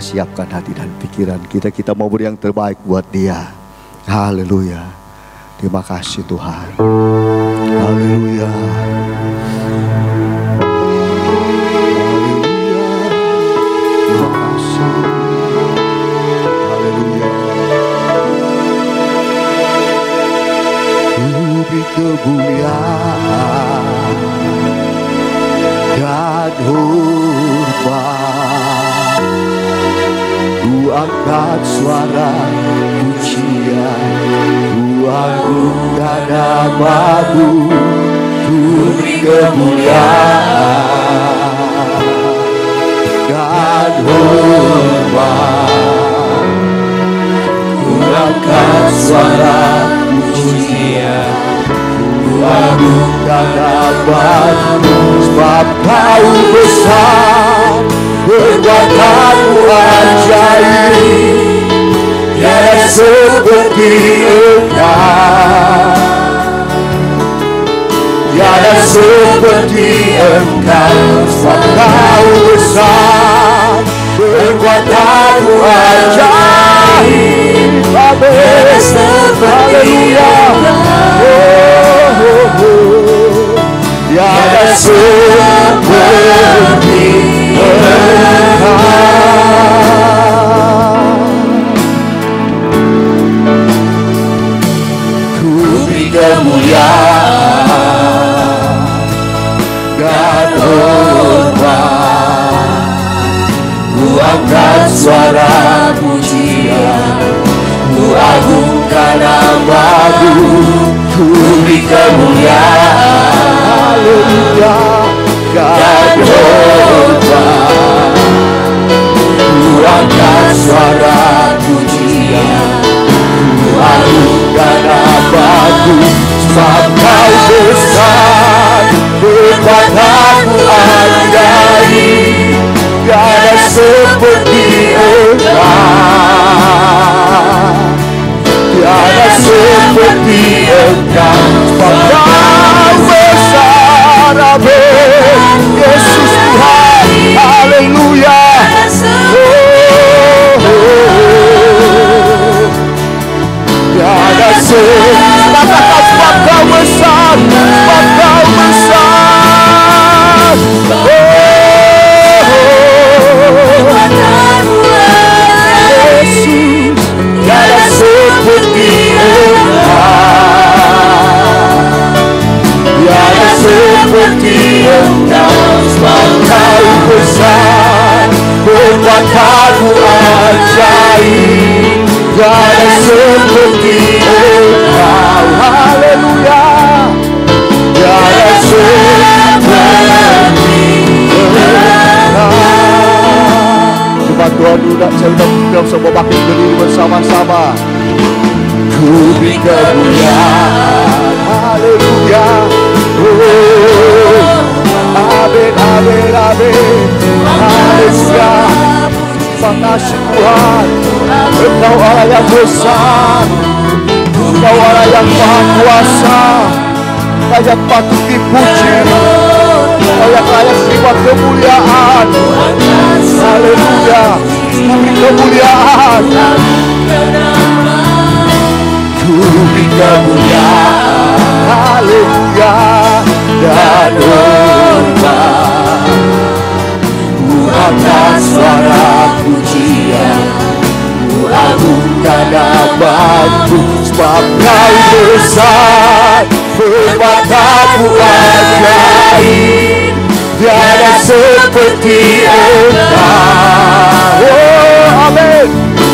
siapkan hati dan pikiran kita. Kita mau beri yang terbaik buat Dia. Haleluya. Terima kasih Tuhan. Haleluya. Kemuliaan dan hormat, ku angkat suara pujian, ku agungkan nama-Mu, ku beri kemuliaan dan hormat, ku angkat suara pujian, agungkan nama-Mu, sebab Kau besar, perbuatan-Mu ajaib, tiada seperti Engkau, tiada seperti Engkau, sebab Kau besar, perbuatan-Mu ajaib, tiada seperti Engkau. Tiada seperti Engkau, ku beri kemuliaan dan hormat, ku angkat suara pujian, ku agungkan nama-Mu, ku beri kemuliaan, haleluya, dan hormat, ku angkat suara pujian, ku agungkan nama-Mu, sebab Kau besar, perbuatan-Mu ajaib, tiada seperti Engkau, tiada seperti Engkau, sebab Kau besar, amin, Yesus Tuhan, haleluya, tiada seperti, sebab Kau besar, sebab Kau besar, Yesus, tiada seperti tiada seperti Engkau, sebab Kau besar, perbuatan-Mu ajaib, tiada seperti Engkau, haleluya, tiada seperti Engkau. Coba Tuhan udah dalam sebuah bangkit berdiri bersama-sama. Ku beri kemuliaan, haleluya, amin, amin, amin, haleluya. Terima kasih Tuhan, Engkau Allah yang besar, Engkau Allah yang maha kuasa, yang patut dipuji, yang layak terima kemuliaan, haleluya, beri kemuliaan, ku beri kemuliaan, haleluya, dan hormat, ku angkat suara pujian, ku agungkan nama-Mu, sebab Kau besar, perbuatan-Mu ajaib, tiada seperti Engkau, oh amin,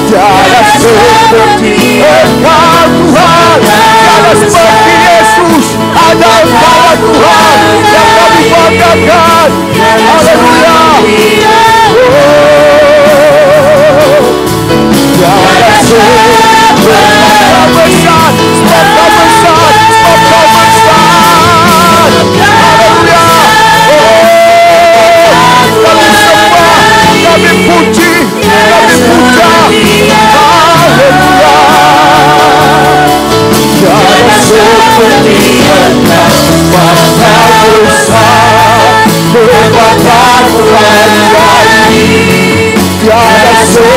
tiada seperti Engkau Tuhan, tiada seperti Yesus, ada Engkau Tuhan yang kami banggakan, haleluya, tiada seperti Engkau besar, sebab Kau besar, sebab Kau besar, haleluya, kami sembah, kami puji, kami puja, haleluya, tiada seperti Engkau, sebab Kau besar, perbuatan-Mu ajaib, tiada seperti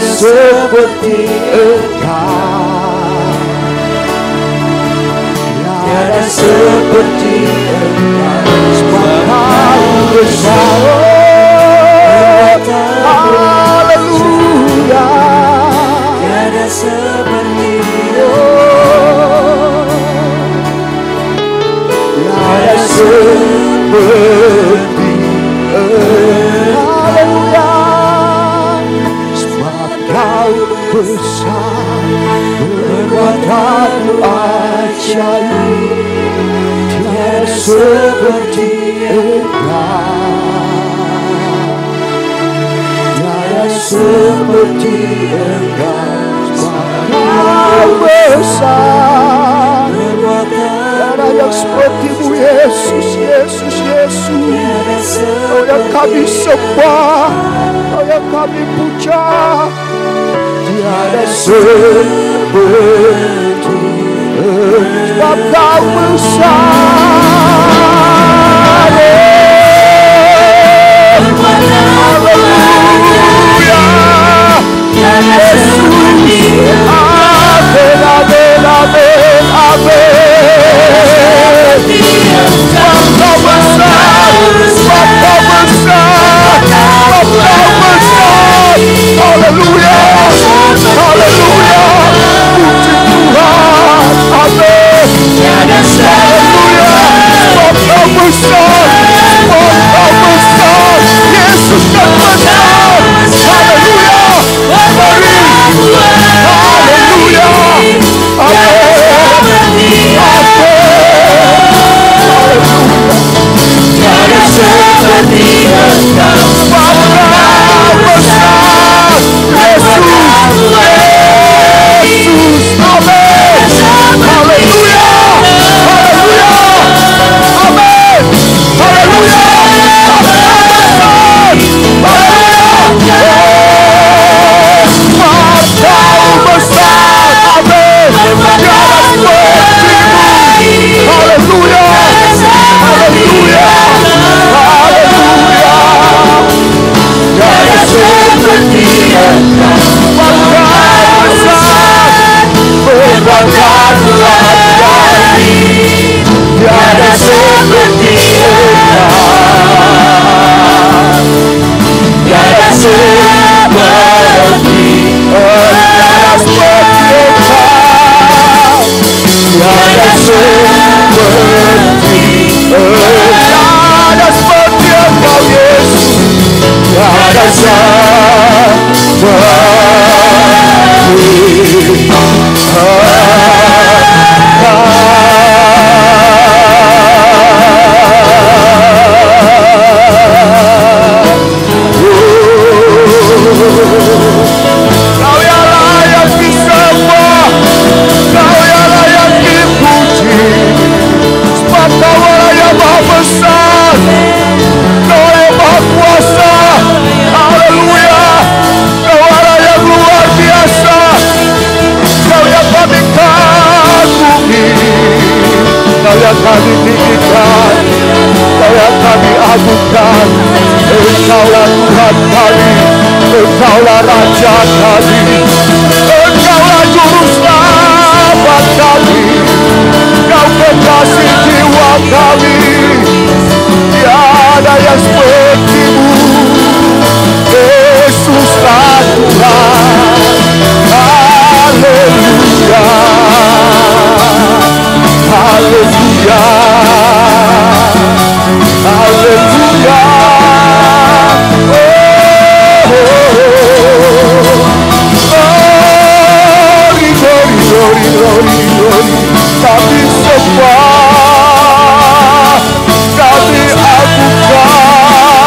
seperti Engkau, tiada seperti Engkau, sebab Kau besar. Haleluya, tiada seperti tiada seperti Haleluya, sebab Kau besar, perbuatan-Mu ajaib, tiada seperti Engkau, tiada seperti Engkau, sebab Kau besar, tiada yang seperti-Mu Yesus, Yesus, Yesus. Kau yang kami sembah, Kau yang kami puja, tiada seperti sebab Kau besar. Haleluya, Yesus. Amin, amin, amin, amin. Sebab Kau besar, sebab Kau besar, sebab Kau besar. Haleluya, haleluya, puji Tuhan. Amin. Haleluya, sebab Kau besar, sebab Kau besar. Yesus kan besar. Haleluya, mari. Haleluya, amin. tiada seperti Engkau, Sebab Kau besar, Yesus, Yesus, amin. Haleluya, haleluya, amin. Haleluya, sebab Kau besar, amin. Tiada seperti-Mu. Haleluya, haleluya, haleluya. Tiada seperti Engkau, sebab Kau besar, perbuatan-Mu ajaib, tiada seperti Engkau, tiada seperti tiada seperti Engkau, tiada seperti tiada seperti Engkau Yesus, tiada Kau yang layak disembah, Kau yang layak dipuji, sebab Kau Allah yang maha besar, Kau yang maha kuasa. Haleluya, Kau Allah yang luar biasa, Kau yang kami kagumi, Kau yang kami tinggikan, Kau yang kami agungkan. Engkaulah Tuhan kami, Engkaulah Raja kami, Engkaulah Juru Selamat kami, Kau kekasih jiwa kami, tiada yang seperti-Mu, Yesuslah Tuhan. Haleluya, haleluya, haleluya. Glory, glory, glory, glory, glory. Kami sembah, kami agungkan,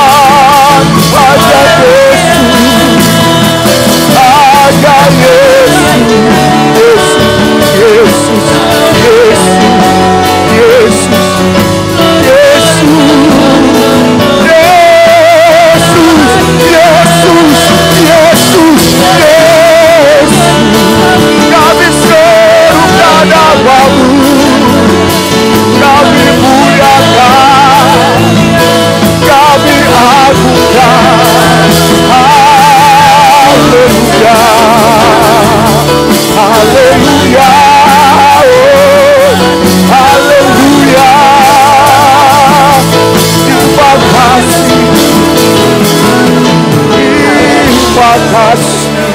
terima kasih,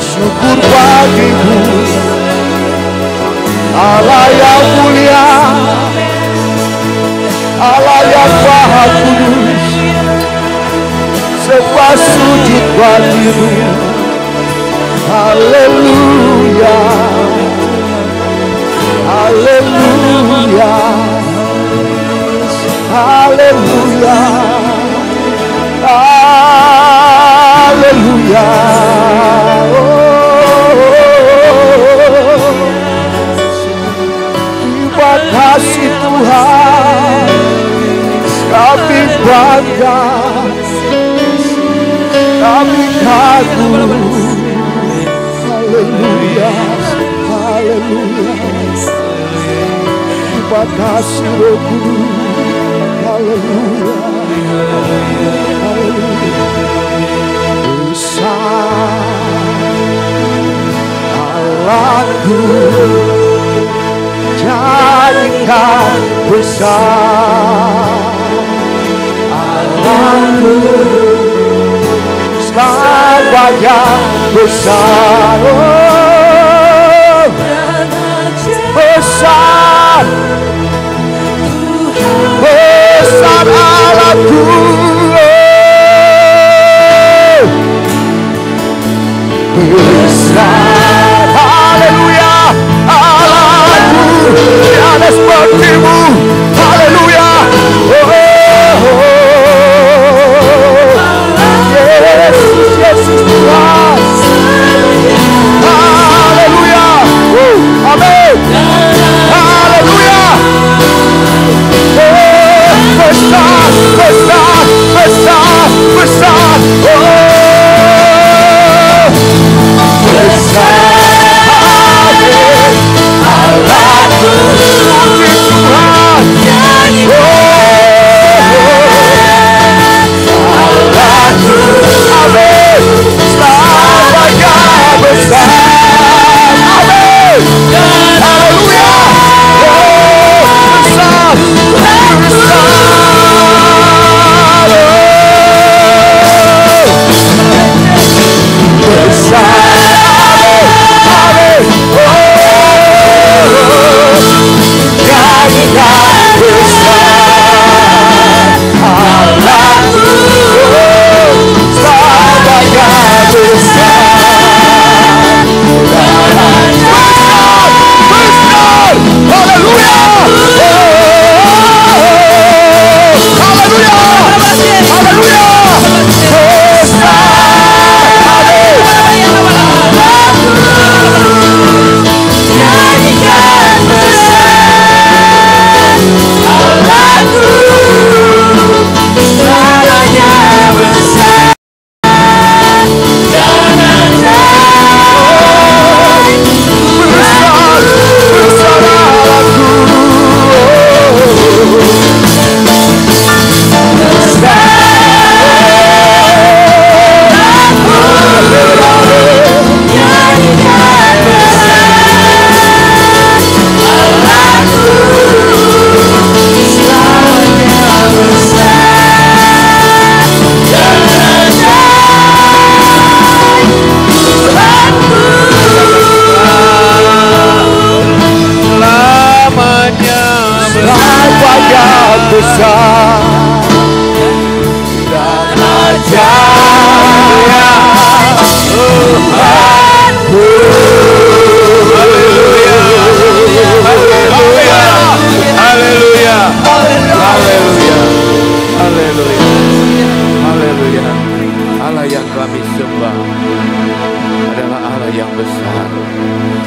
syukur bagimu, Allah yang mulia, Allah yang Maha Kudus, sembah sujud bagimu. Haleluya, haleluya, haleluya, haleluya. Terima kasih Tuhan, kami bangga, kami kagum. Haleluya, haleluya. Terima kasih Roh Kudus. Haleluya, haleluya. Besar Allahku, jadikan besar Allahku, sembah yang besar, oh, besar, besar Allahku, oh, besar, haleluya, Allahku, tiada sepertimu, haleluya, oh, Yesus Tuhan, haleluya, amin, haleluya, besar, besar, besar, besar, besar, Allahku, Tuhan, Allahku, amin, selamanya besar, amin, haleluya, besar, besar,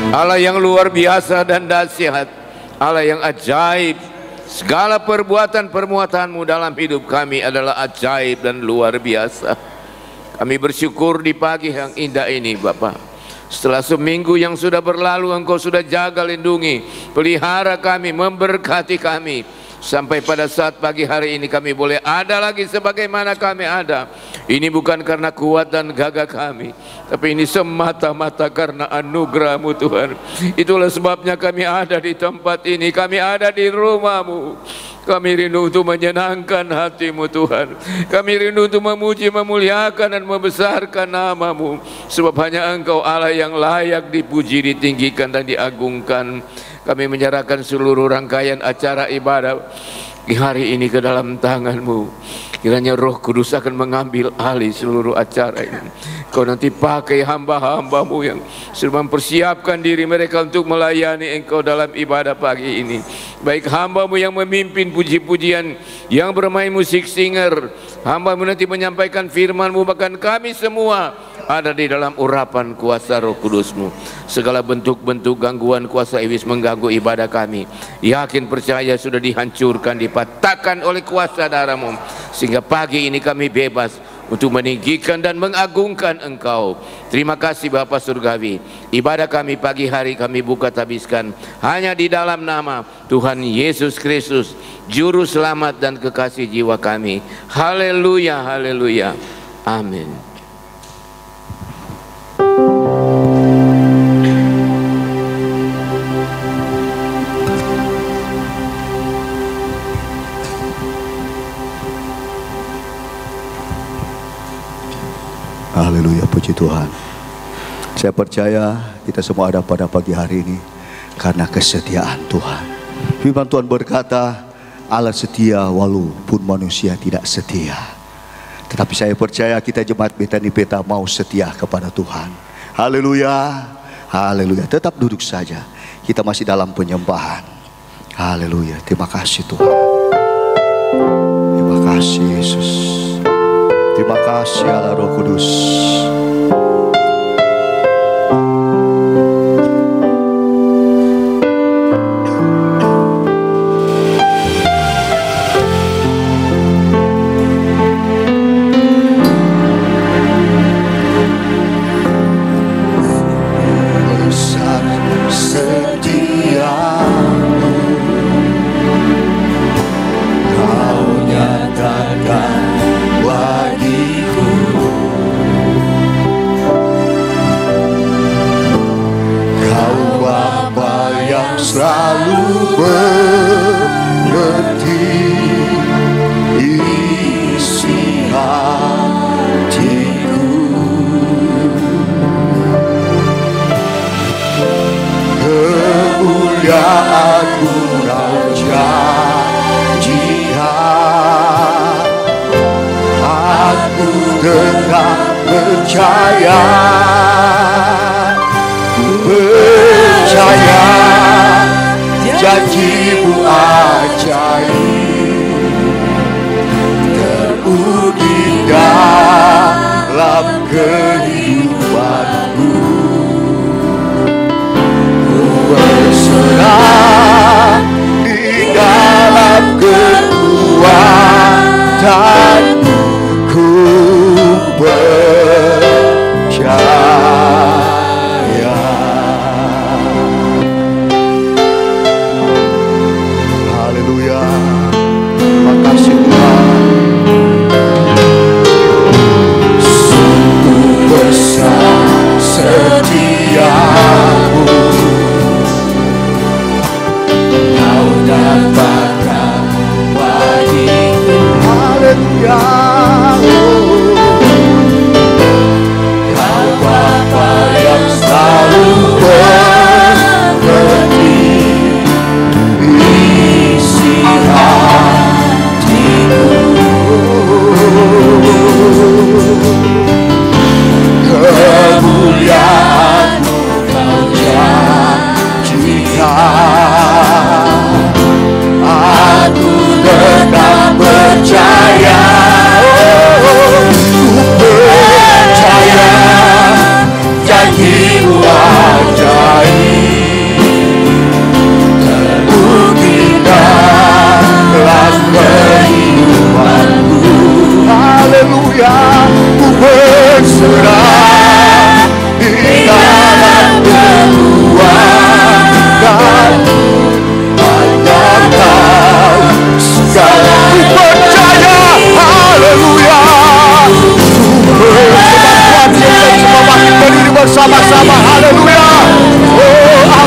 Allah yang luar biasa dan dahsyat, Allah yang ajaib. Segala perbuatan-perbuatan-Mu dalam hidup kami adalah ajaib dan luar biasa. Kami bersyukur di pagi yang indah ini Bapa. Setelah seminggu yang sudah berlalu, Engkau sudah jaga, lindungi, pelihara kami, memberkati kami. Sampai pada saat pagi hari ini kami boleh ada lagi sebagaimana kami ada. Ini bukan karena kuat dan gagah kami, tapi ini semata-mata karena anugerah-Mu Tuhan. Itulah sebabnya kami ada di tempat ini, kami ada di rumah-Mu. Kami rindu untuk menyenangkan hati-Mu Tuhan. Kami rindu untuk memuji, memuliakan dan membesarkan nama-Mu. Sebab hanya Engkau Allah yang layak dipuji, ditinggikan dan diagungkan. Kami menyerahkan seluruh rangkaian acara ibadah di hari ini ke dalam tangan-Mu. Kiranya Roh Kudus akan mengambil alih seluruh acara ini. Kau nanti pakai hamba-hamba-Mu yang sudah mempersiapkan diri mereka untuk melayani Engkau dalam ibadah pagi ini. Baik hamba-Mu yang memimpin puji-pujian, yang bermain musik singer, hamba-Mu nanti menyampaikan firman-Mu, bahkan kami semua ada di dalam urapan kuasa Roh Kudus-Mu. Segala bentuk-bentuk gangguan kuasa iblis mengganggu ibadah kami, yakin percaya sudah dihancurkan, dipatahkan oleh kuasa darah-Mu, sehingga pagi ini kami bebas untuk meninggikan dan mengagungkan Engkau. Terima kasih Bapa Surgawi. Ibadah kami pagi hari kami buka tabiskan hanya di dalam nama Tuhan Yesus Kristus, Juru Selamat dan Kekasih jiwa kami. Haleluya, haleluya, amin. Haleluya, puji Tuhan. Saya percaya kita semua ada pada pagi hari ini karena kesetiaan Tuhan. Firman Tuhan berkata, Allah setia walaupun manusia tidak setia. Tetapi saya percaya kita jemaat Betani Peta mau setia kepada Tuhan. Haleluya, haleluya. Tetap duduk saja, kita masih dalam penyembahan. Haleluya, terima kasih Tuhan. Terima kasih Yesus. Terima kasih Allah Roh Kudus.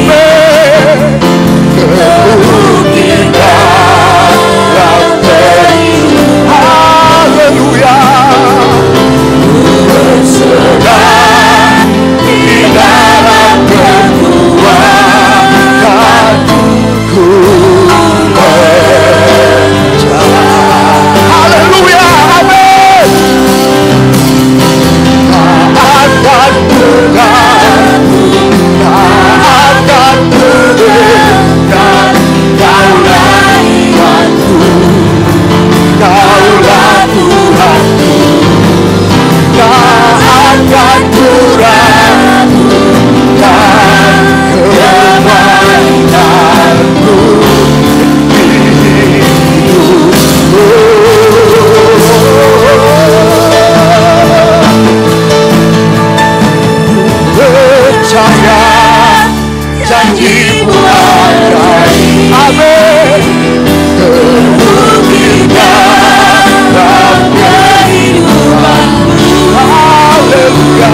Amin. Haleluya. Berserah di dalam kekuatanku berjalan. Haleluya. Amin. Akan Tuhan, akan berikan. Kaulah imanku, Kaulah Tuhanku, akan kuragukan kemainanku di hidupku. Percaya janji-Mu ajaib. Amin. Terbuktikan dalam kehidupanku. Haleluya.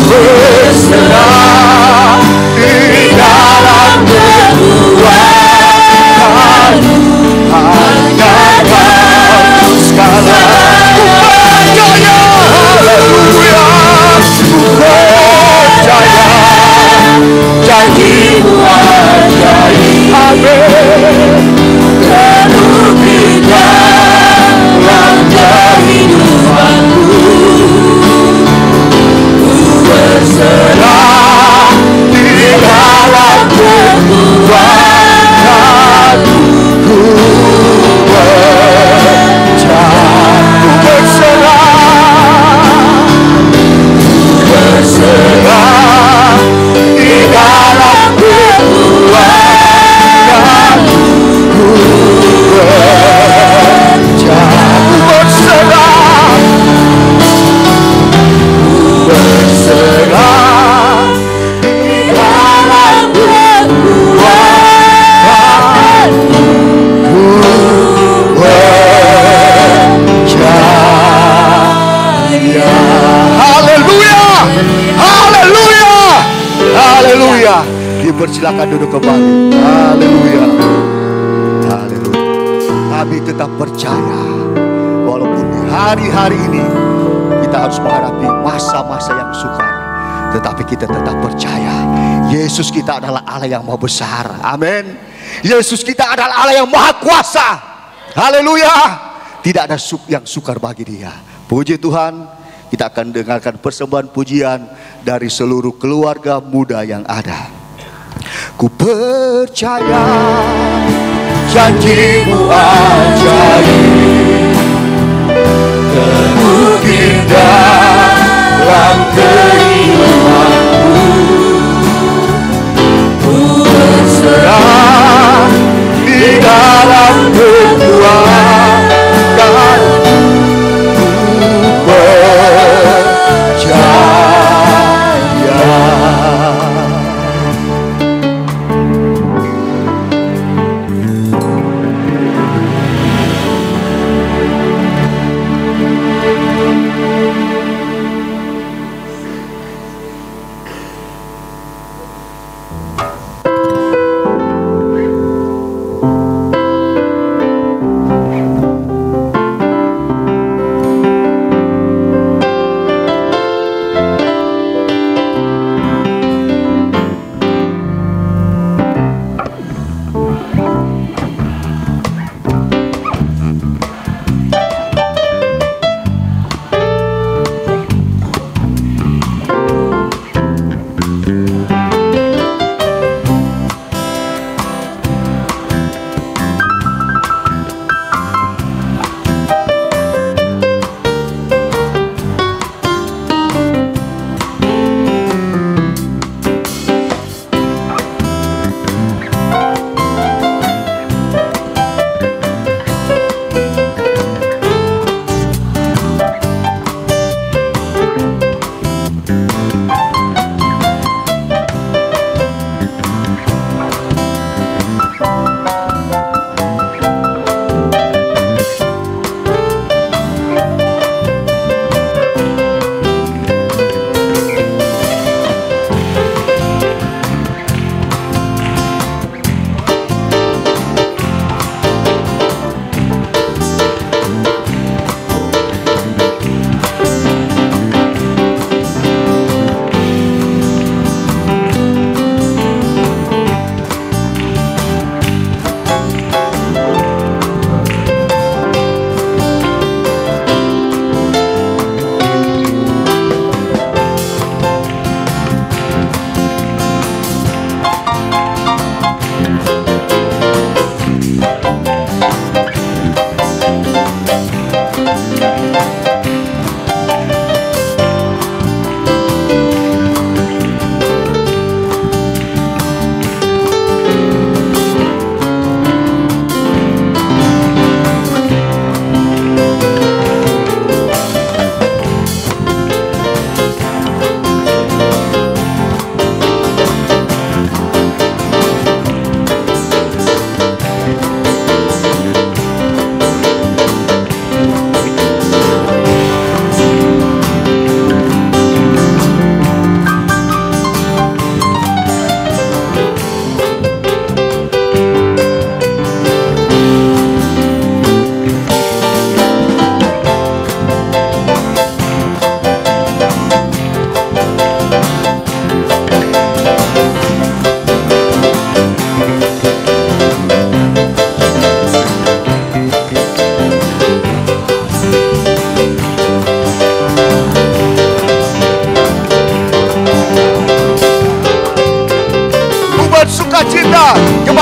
Ku berserah di dalam kekuatanmu. Hanya Kau segala. Ku percaya. Haleluya. Ku percaya janji-Mu ajaib. Amin. Terbuktikan dalam kehidupanku. Ku berserah di dalam kekuatanmu. Ku berjalan. Ku berserah di dalam kekuatanmu. Ku berserah di dalam kekuatanmu. Ku percaya. Haleluya. Haleluya. Haleluya. Dipersilakan duduk kembali. Haleluya. Haleluya. Kami tetap percaya walaupun di hari-hari ini kita harus menghadapi masa-masa yang sukar, tetapi kita tetap percaya Yesus kita adalah Allah yang maha besar. Amin. Yesus kita adalah Allah yang maha kuasa. Haleluya. Tidak ada yang sukar bagi Dia. Puji Tuhan. Kita akan dengarkan persembahan pujian dari seluruh keluarga muda yang ada. Ku percaya janji-Mu ajaib, terbukti dalam kehidupanku. Ku berserah di dalam kekuatan.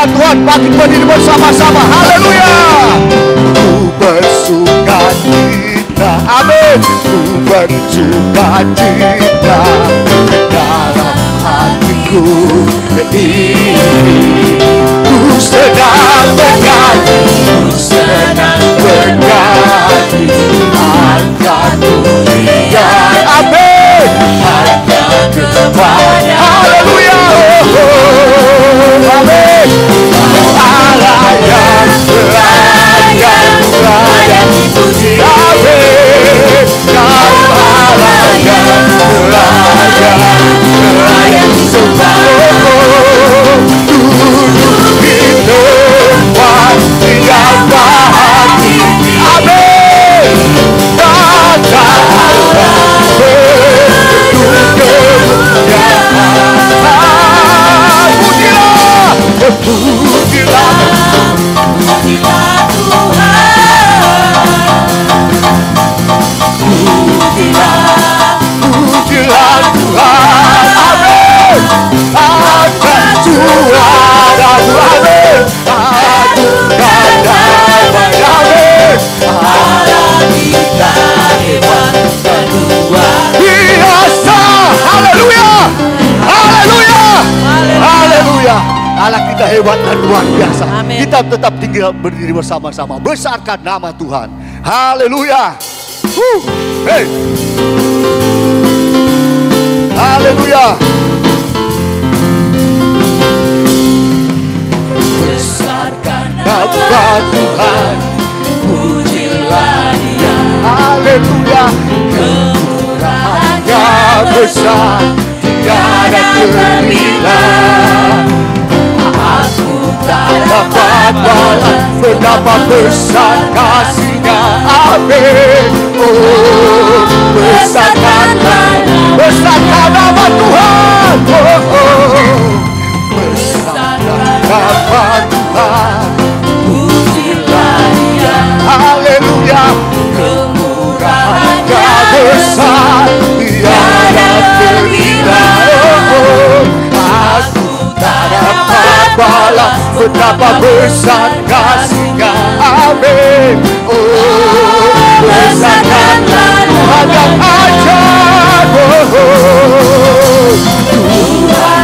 firman Tuhan, bangkit berdiri bersama-sama. Haleluya. Ku bersukacita, amin. Ku bersukacita dalam hatiku ini. Ku sedang bernyanyi, ku sedang bernyanyi, angkat pujian, amin, hanya kepada. Haleluya, amin. Allah yang layak dipuji, amin. Allah yang layak disembah. Duduk di tempat yang hati, amin. Datang berduduk kemuliaan. Pujilah, pujilah Tuhan, pujilah Tuhan, amin. Akan suaramu, amin. Adukan damai, amin. Allah kita hebat dan luar biasa. Haleluya, haleluya, haleluya. Allah kita hebat dan luar biasa. Amin. Kita tetap tinggal berdiri bersama-sama, besarkan nama Tuhan. Haleluya. Hey. Haleluya. Besarkan nama Tuhan, pujilah Dia. Haleluya. Kemurahannya besar, tiada ternilai. Aku tak dapat balas betapa besar kasih-Nya, amin. Oh, besarkanlah, besarkan nama Tuhan. Besarkan nama Tuhan, pujilah Dia. Haleluya. Kemurahan-Nya besar, tiada ternilai. Aku tak dapat balas betapa besar kasih-Nya, amin. Oh, besarkanlah Tuhan yang ajaib.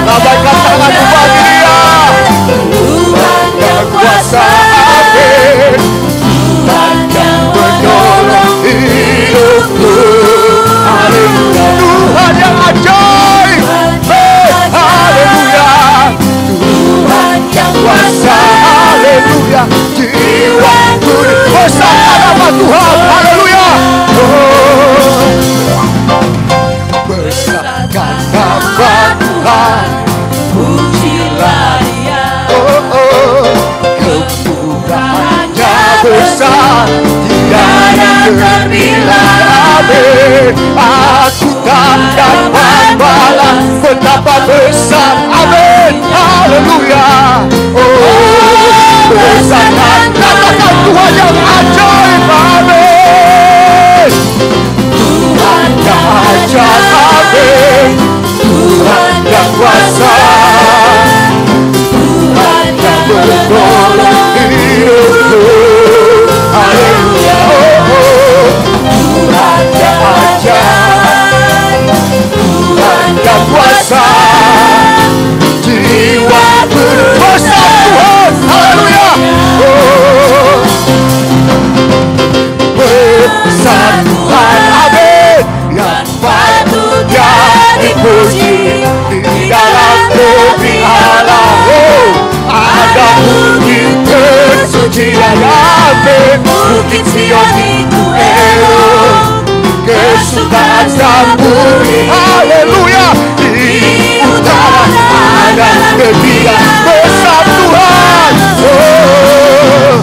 Lambaikan tanganmu bagi Dia, Tuhan yang kuasa, amin. Tuhan yang menolong hidupku, haleluya. Tuhan yang ajaib, haleluya. Tuhan yang kuasa, haleluya. Jiwaku besarkan nama Tuhan, haleluya. Besarkan nama Tuhan, pujilah Dia. Kemurahan-Nya besar, tiada ternilai, amin. Aku tak dapat balas betapa besar, amin. Haleluya. Oh, besarkan katakan Tuhan yang ajaib, amin. Tuhan yang ajaib, amin. Tuhan yang kuasa, Tuhan yang menolong hidupku, haleluya. Tuhan yang ajaib, Tuhan yang kuasa, jiwa berbesar Tuhan, haleluya. Besar Tuhan, amin. Yang patutnya dipuji di dalam negeri Allah. Ada bukit kesucian, amin. Bukit Sion itu elok, kesukaan samburi, haleluya. Di utara ada kediaman besar Tuhan. Oh,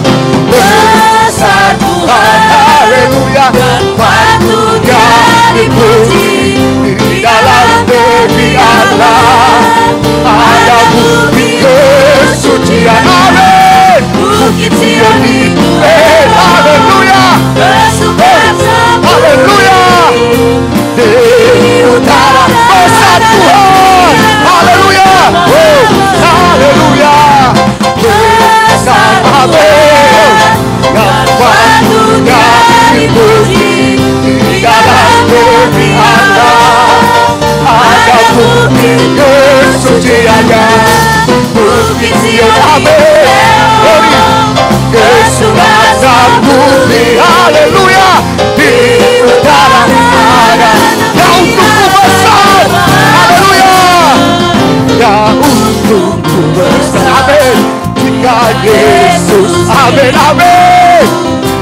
besar Tuhan, haleluya. Dan patutnya dipuji di dalam negeri Allah. Ada bukit kesucian, amin. Bukit Sion itu haleluya. Kesukaan samburi, haleluya. Di utara besar Tuhan, haleluya. Haleluya. Amin, amin.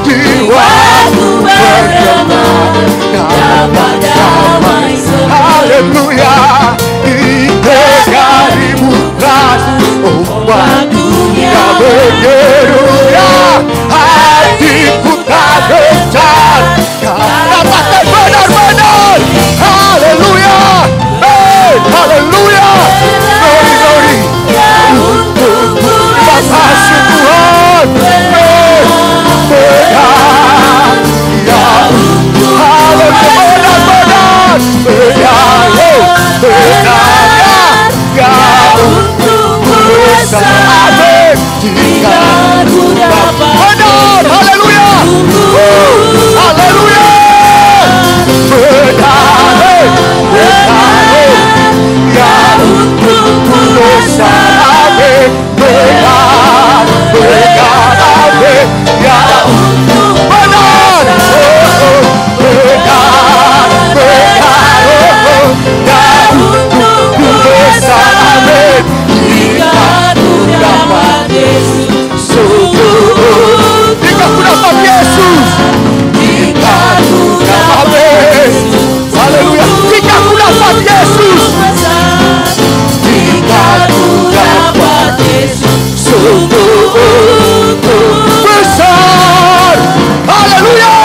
Jiwaku bergetar dapat damai sejahtera. Haleluya. Negerimu kasih ombak dunia bergeruya. Hatiku tak gentar katakan benar-benar. Haleluya. Haleluya. Glory, glory. Terima kasih Tuhan. Benar. Ya. Haleluya. Benar-benar. Benar. Benar. Ya untuk bersama. Jika ku dapat benar. Haleluya. Haleluya. Benar. Benar. Ya untuk ku bersama. Benar. Benar. Amin. Ya untuk benar. Benar. Benar. Ya untuk ku bersama. Jika ku dapat Yesus, sungguh. Jika ku dapat Yesus, jika ku dapat, haleluya. Jika ku dapat Yesus, jika ku dapat Yesus, sungguh besar. Haleluya,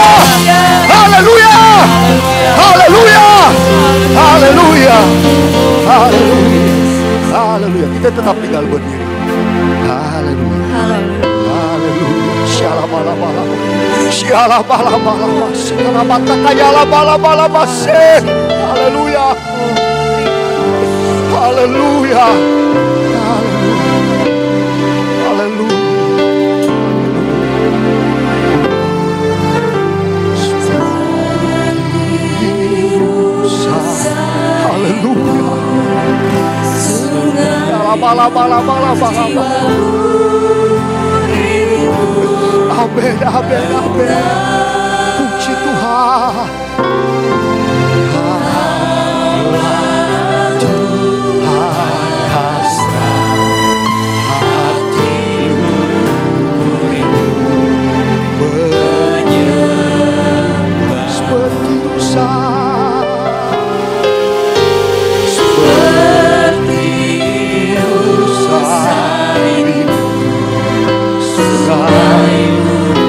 haleluya, haleluya, haleluya, haleluya, haleluya. Kita tetap tinggal berdiri. Haleluya, haleluya. Shalom-alaikum. Shalom-alaikum. Shalom-alaikum. Haleluya, haleluya, haleluya. Amin, amin, amin. Puji Tuhan.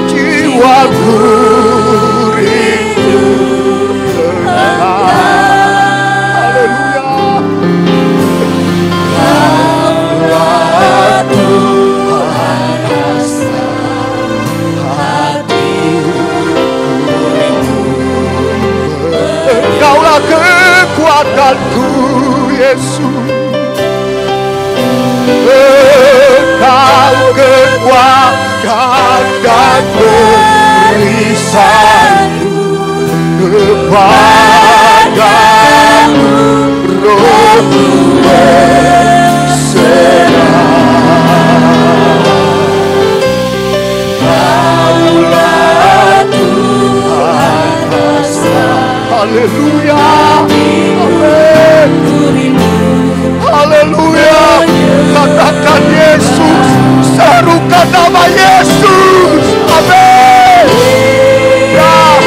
Jiwaku rindu haleluya. Kaulah Tuhan hasrat hatiku rindu. Engkaulah kekuatanku Yesus. Engkau kekuatan dan berisanku kepadamu, rohku berserah. Kaulah Tuhan hasrat. Haleluya. Amin. Haleluya. Katakan Yesus, serukan nama Yesus. Amin. Ya.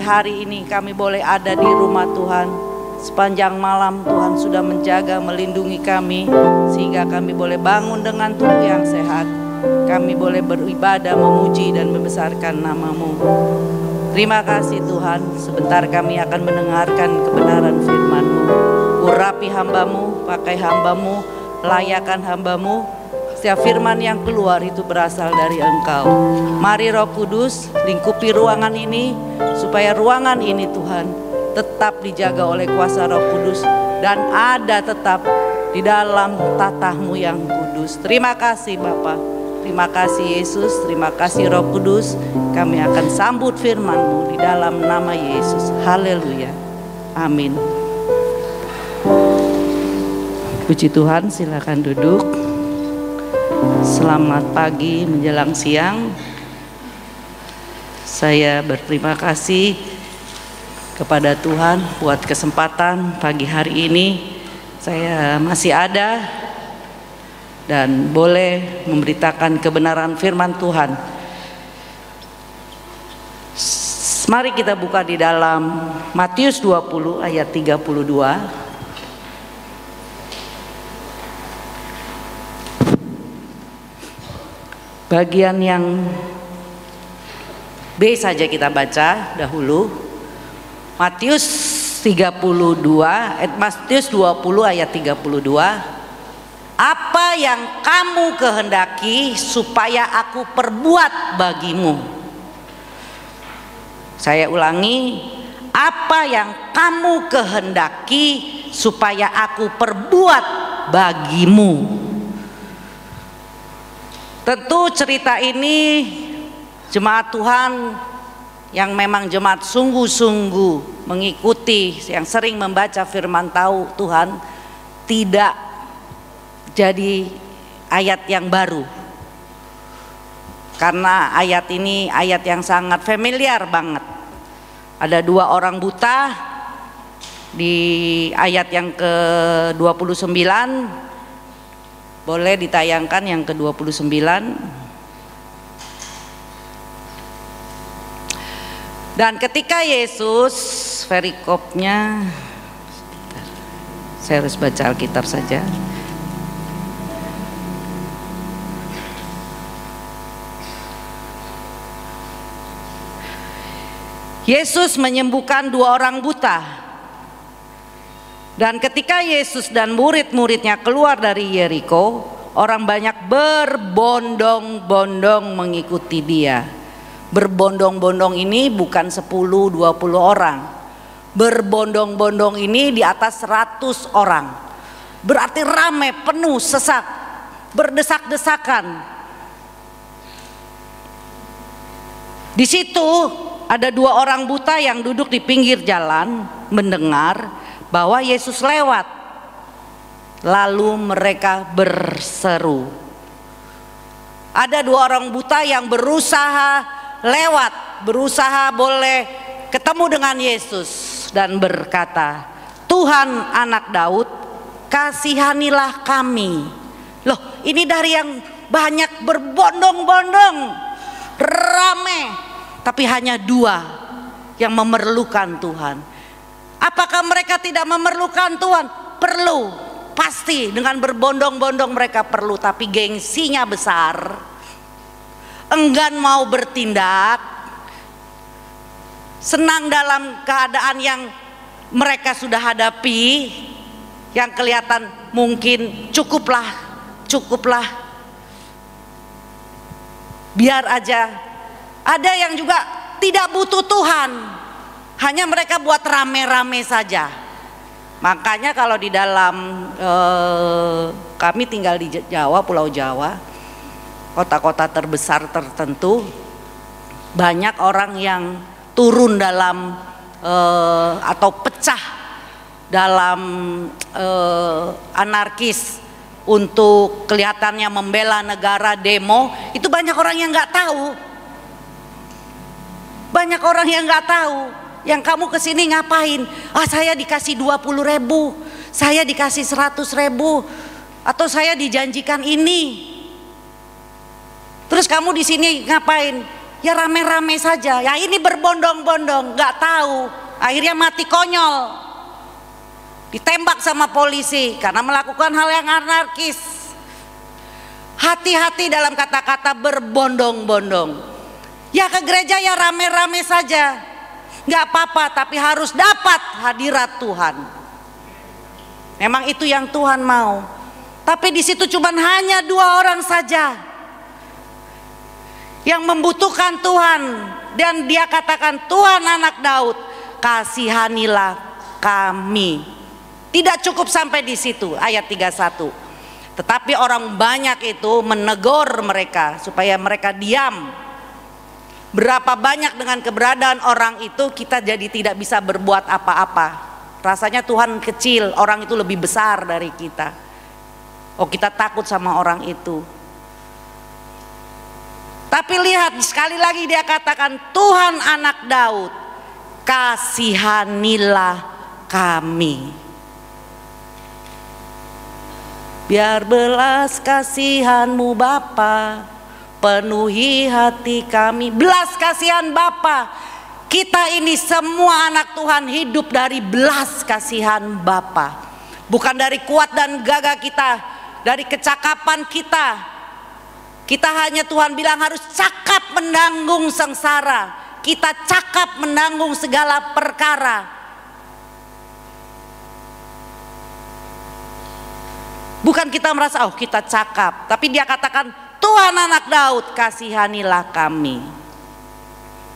hari ini kami boleh ada di rumah Tuhan. Sepanjang malam Tuhan sudah menjaga, melindungi kami, sehingga kami boleh bangun dengan tubuh yang sehat. Kami boleh beribadah, memuji dan membesarkan nama-Mu. Terima kasih Tuhan, sebentar kami akan mendengarkan kebenaran firman-Mu. Urapi hamba-Mu, pakai hamba-Mu, layakan hamba-Mu. Setiap firman yang keluar itu berasal dari Engkau. Mari Roh Kudus lingkupi ruangan ini, supaya ruangan ini Tuhan tetap dijaga oleh kuasa Roh Kudus dan ada tetap di dalam tatah-Mu yang kudus. Terima kasih Bapa, terima kasih Yesus, terima kasih Roh Kudus. Kami akan sambut firman-Mu di dalam nama Yesus. Haleluya, amin. Puji Tuhan, silakan duduk. Selamat pagi menjelang siang. Saya berterima kasih kepada Tuhan buat kesempatan pagi hari ini saya masih ada dan boleh memberitakan kebenaran firman Tuhan. Mari kita buka di dalam Matius 20 ayat 32. Bagian yang B saja kita baca dahulu. Matius 20 ayat 32. Apa yang kamu kehendaki supaya aku perbuat bagimu? Saya ulangi, apa yang kamu kehendaki supaya aku perbuat bagimu? Tentu cerita ini jemaat Tuhan yang memang jemaat sungguh-sungguh mengikuti, yang sering membaca firman tahu Tuhan, tidak jadi ayat yang baru. Karena ayat ini ayat yang sangat familiar banget. Ada dua orang buta di ayat yang ke-29. Boleh ditayangkan yang ke-29. Dan ketika Yesus, perikopnya, saya harus baca Alkitab saja. Yesus menyembuhkan dua orang buta. Dan ketika Yesus dan murid-muridnya keluar dari Yeriko, orang banyak berbondong-bondong mengikuti dia. Berbondong-bondong ini bukan 10-20 orang. Berbondong-bondong ini di atas 100 orang. Berarti ramai, penuh, sesak, berdesak-desakan. Di situ ada dua orang buta yang duduk di pinggir jalan mendengar bahwa Yesus lewat. Lalu mereka berseru. Ada dua orang buta yang berusaha lewat, berusaha boleh ketemu dengan Yesus dan berkata, Tuhan Anak Daud, kasihanilah kami. Loh, ini dari yang banyak berbondong-bondong, rame, tapi hanya dua yang memerlukan Tuhan. Apakah mereka tidak memerlukan Tuhan? Perlu, pasti dengan berbondong-bondong mereka perlu, tapi gengsinya besar, enggan mau bertindak, senang dalam keadaan yang mereka sudah hadapi, yang kelihatan mungkin cukuplah, biar aja. Ada yang juga tidak butuh Tuhan, hanya mereka buat rame-rame saja. Makanya kalau di dalam kami tinggal di Jawa, Pulau Jawa, kota-kota terbesar tertentu, banyak orang yang turun dalam atau pecah dalam anarkis untuk kelihatannya membela negara, demo. Itu banyak orang yang nggak tahu. Banyak orang yang nggak tahu. Yang kamu kesini ngapain? Ah, saya dikasih 20.000, saya dikasih 100.000, atau saya dijanjikan ini. Terus kamu di sini ngapain? ya rame-rame saja. Ya ini berbondong-bondong, nggak tahu. Akhirnya mati konyol, ditembak sama polisi karena melakukan hal yang anarkis. Hati-hati dalam kata-kata berbondong-bondong. Ya ke gereja ya rame-rame saja, nggak apa-apa, tapi harus dapat hadirat Tuhan. Memang itu yang Tuhan mau. Tapi di situ cuma hanya 2 orang saja yang membutuhkan Tuhan, dan dia katakan, Tuhan Anak Daud, kasihanilah kami. Tidak cukup sampai di situ, ayat 31. Tetapi orang banyak itu menegur mereka supaya mereka diam. Berapa banyak dengan keberadaan orang itu kita jadi tidak bisa berbuat apa-apa. Rasanya Tuhan kecil, orang itu lebih besar dari kita. Oh, kita takut sama orang itu. Tapi lihat, sekali lagi dia katakan, Tuhan Anak Daud, kasihanilah kami. Biar belas kasihan-Mu Bapa penuhi hati kami. Belas kasihan Bapa. Kita ini semua anak Tuhan hidup dari belas kasihan Bapa. Bukan dari kuat dan gagah kita, dari kecakapan kita. Kita hanya, Tuhan bilang, harus cakap menanggung sengsara. Kita cakap menanggung segala perkara. Bukan kita merasa, oh kita cakap. Tapi dia katakan, Tuhan Anak Daud, kasihanilah kami.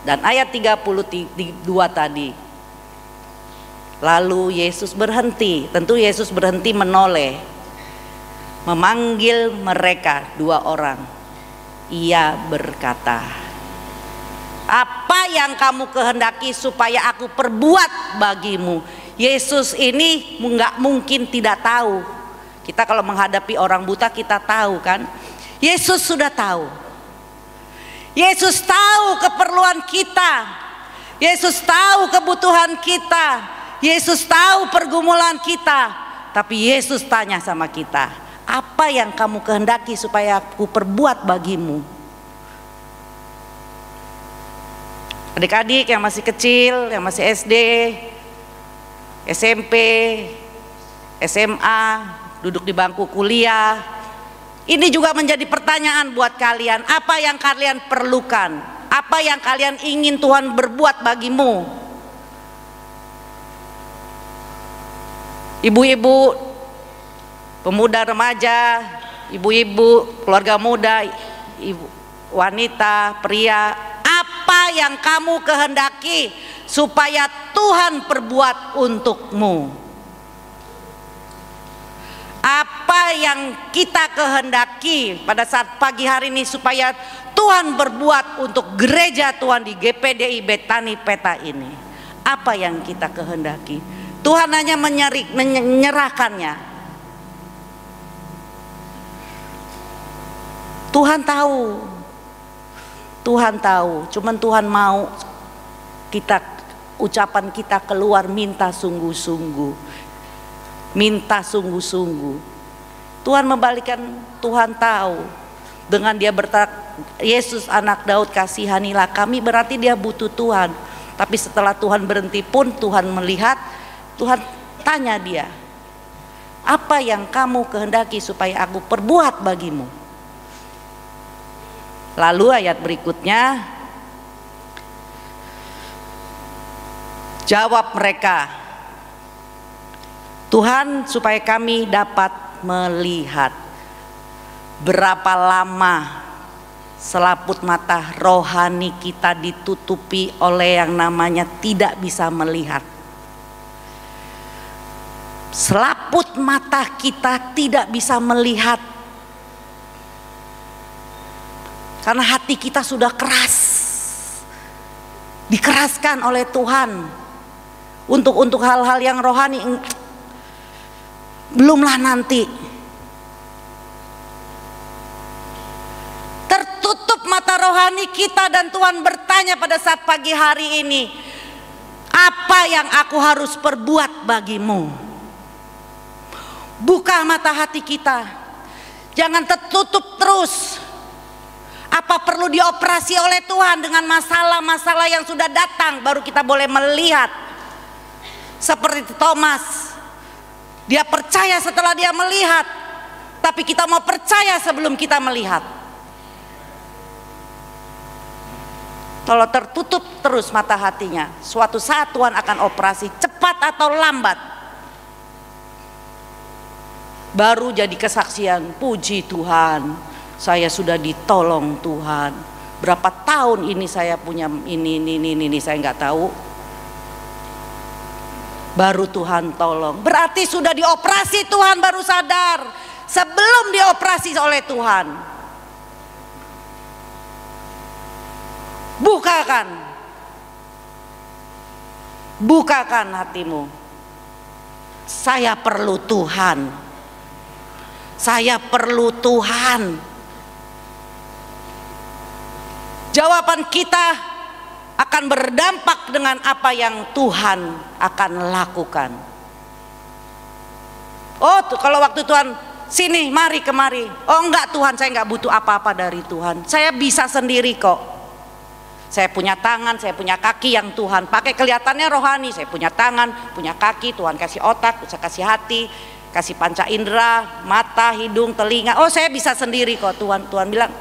Dan ayat 32 tadi. Lalu Yesus berhenti. Tentu Yesus berhenti menoleh, memanggil mereka 2 orang. Ia berkata, apa yang kamu kehendaki supaya aku perbuat bagimu? Yesus ini nggak mungkin tidak tahu. Kita kalau menghadapi orang buta kita tahu kan. Yesus sudah tahu. Yesus tahu keperluan kita. Yesus tahu kebutuhan kita. Yesus tahu pergumulan kita. Tapi Yesus tanya sama kita, apa yang kamu kehendaki supaya aku perbuat bagimu? Adik-adik yang masih kecil, yang masih SD, SMP, SMA, duduk di bangku kuliah, ini juga menjadi pertanyaan buat kalian. Apa yang kalian perlukan? Apa yang kalian ingin Tuhan berbuat bagimu? Ibu-ibu, pemuda remaja, ibu-ibu, keluarga muda, ibu, wanita, pria, apa yang kamu kehendaki supaya Tuhan perbuat untukmu? Apa yang kita kehendaki pada saat pagi hari ini supaya Tuhan berbuat untuk gereja Tuhan di GPDI Betani Peta ini? Apa yang kita kehendaki? Tuhan hanya menyerahkannya. Tuhan tahu, Tuhan tahu, cuman Tuhan mau kita, ucapan kita keluar, minta sungguh-sungguh, minta sungguh-sungguh. Tuhan membalikan, Tuhan tahu. Dengan dia berkata, Yesus Anak Daud, kasihanilah kami, berarti dia butuh Tuhan. Tapi setelah Tuhan berhenti pun Tuhan melihat, Tuhan tanya dia, apa yang kamu kehendaki supaya aku perbuat bagimu? Lalu ayat berikutnya, jawab mereka, Tuhan, supaya kami dapat melihat. Berapa lama selaput mata rohani kita ditutupi oleh yang namanya tidak bisa melihat. Selaput mata kita tidak bisa melihat karena hati kita sudah keras, dikeraskan oleh Tuhan untuk hal-hal yang rohani. Belumlah nanti. Tertutup mata rohani kita dan Tuhan bertanya pada saat pagi hari ini, apa yang aku harus perbuat bagimu? Buka mata hati kita, jangan tertutup terus. Apa perlu dioperasi oleh Tuhan dengan masalah-masalah yang sudah datang baru kita boleh melihat? Seperti Thomas, dia percaya setelah dia melihat, tapi kita mau percaya sebelum kita melihat. Kalau tertutup terus mata hatinya, suatu saat Tuhan akan operasi, cepat atau lambat. Baru jadi kesaksian, puji Tuhan, saya sudah ditolong Tuhan. Berapa tahun ini saya punya ini saya nggak tahu. Baru Tuhan tolong. Berarti sudah dioperasi Tuhan baru sadar. Sebelum dioperasi oleh Tuhan. Bukakan hatimu. Saya perlu Tuhan. Saya perlu Tuhan. Jawaban kita akan berdampak dengan apa yang Tuhan akan lakukan. Oh, kalau waktu Tuhan sini, mari kemari. Oh enggak Tuhan, saya enggak butuh apa-apa dari Tuhan. Saya bisa sendiri kok. Saya punya tangan, saya punya kaki yang Tuhan pakai, kelihatannya rohani. Saya punya tangan, punya kaki, Tuhan kasih otak, saya kasih hati, kasih panca indera, mata, hidung, telinga. Oh saya bisa sendiri kok Tuhan. Tuhan bilang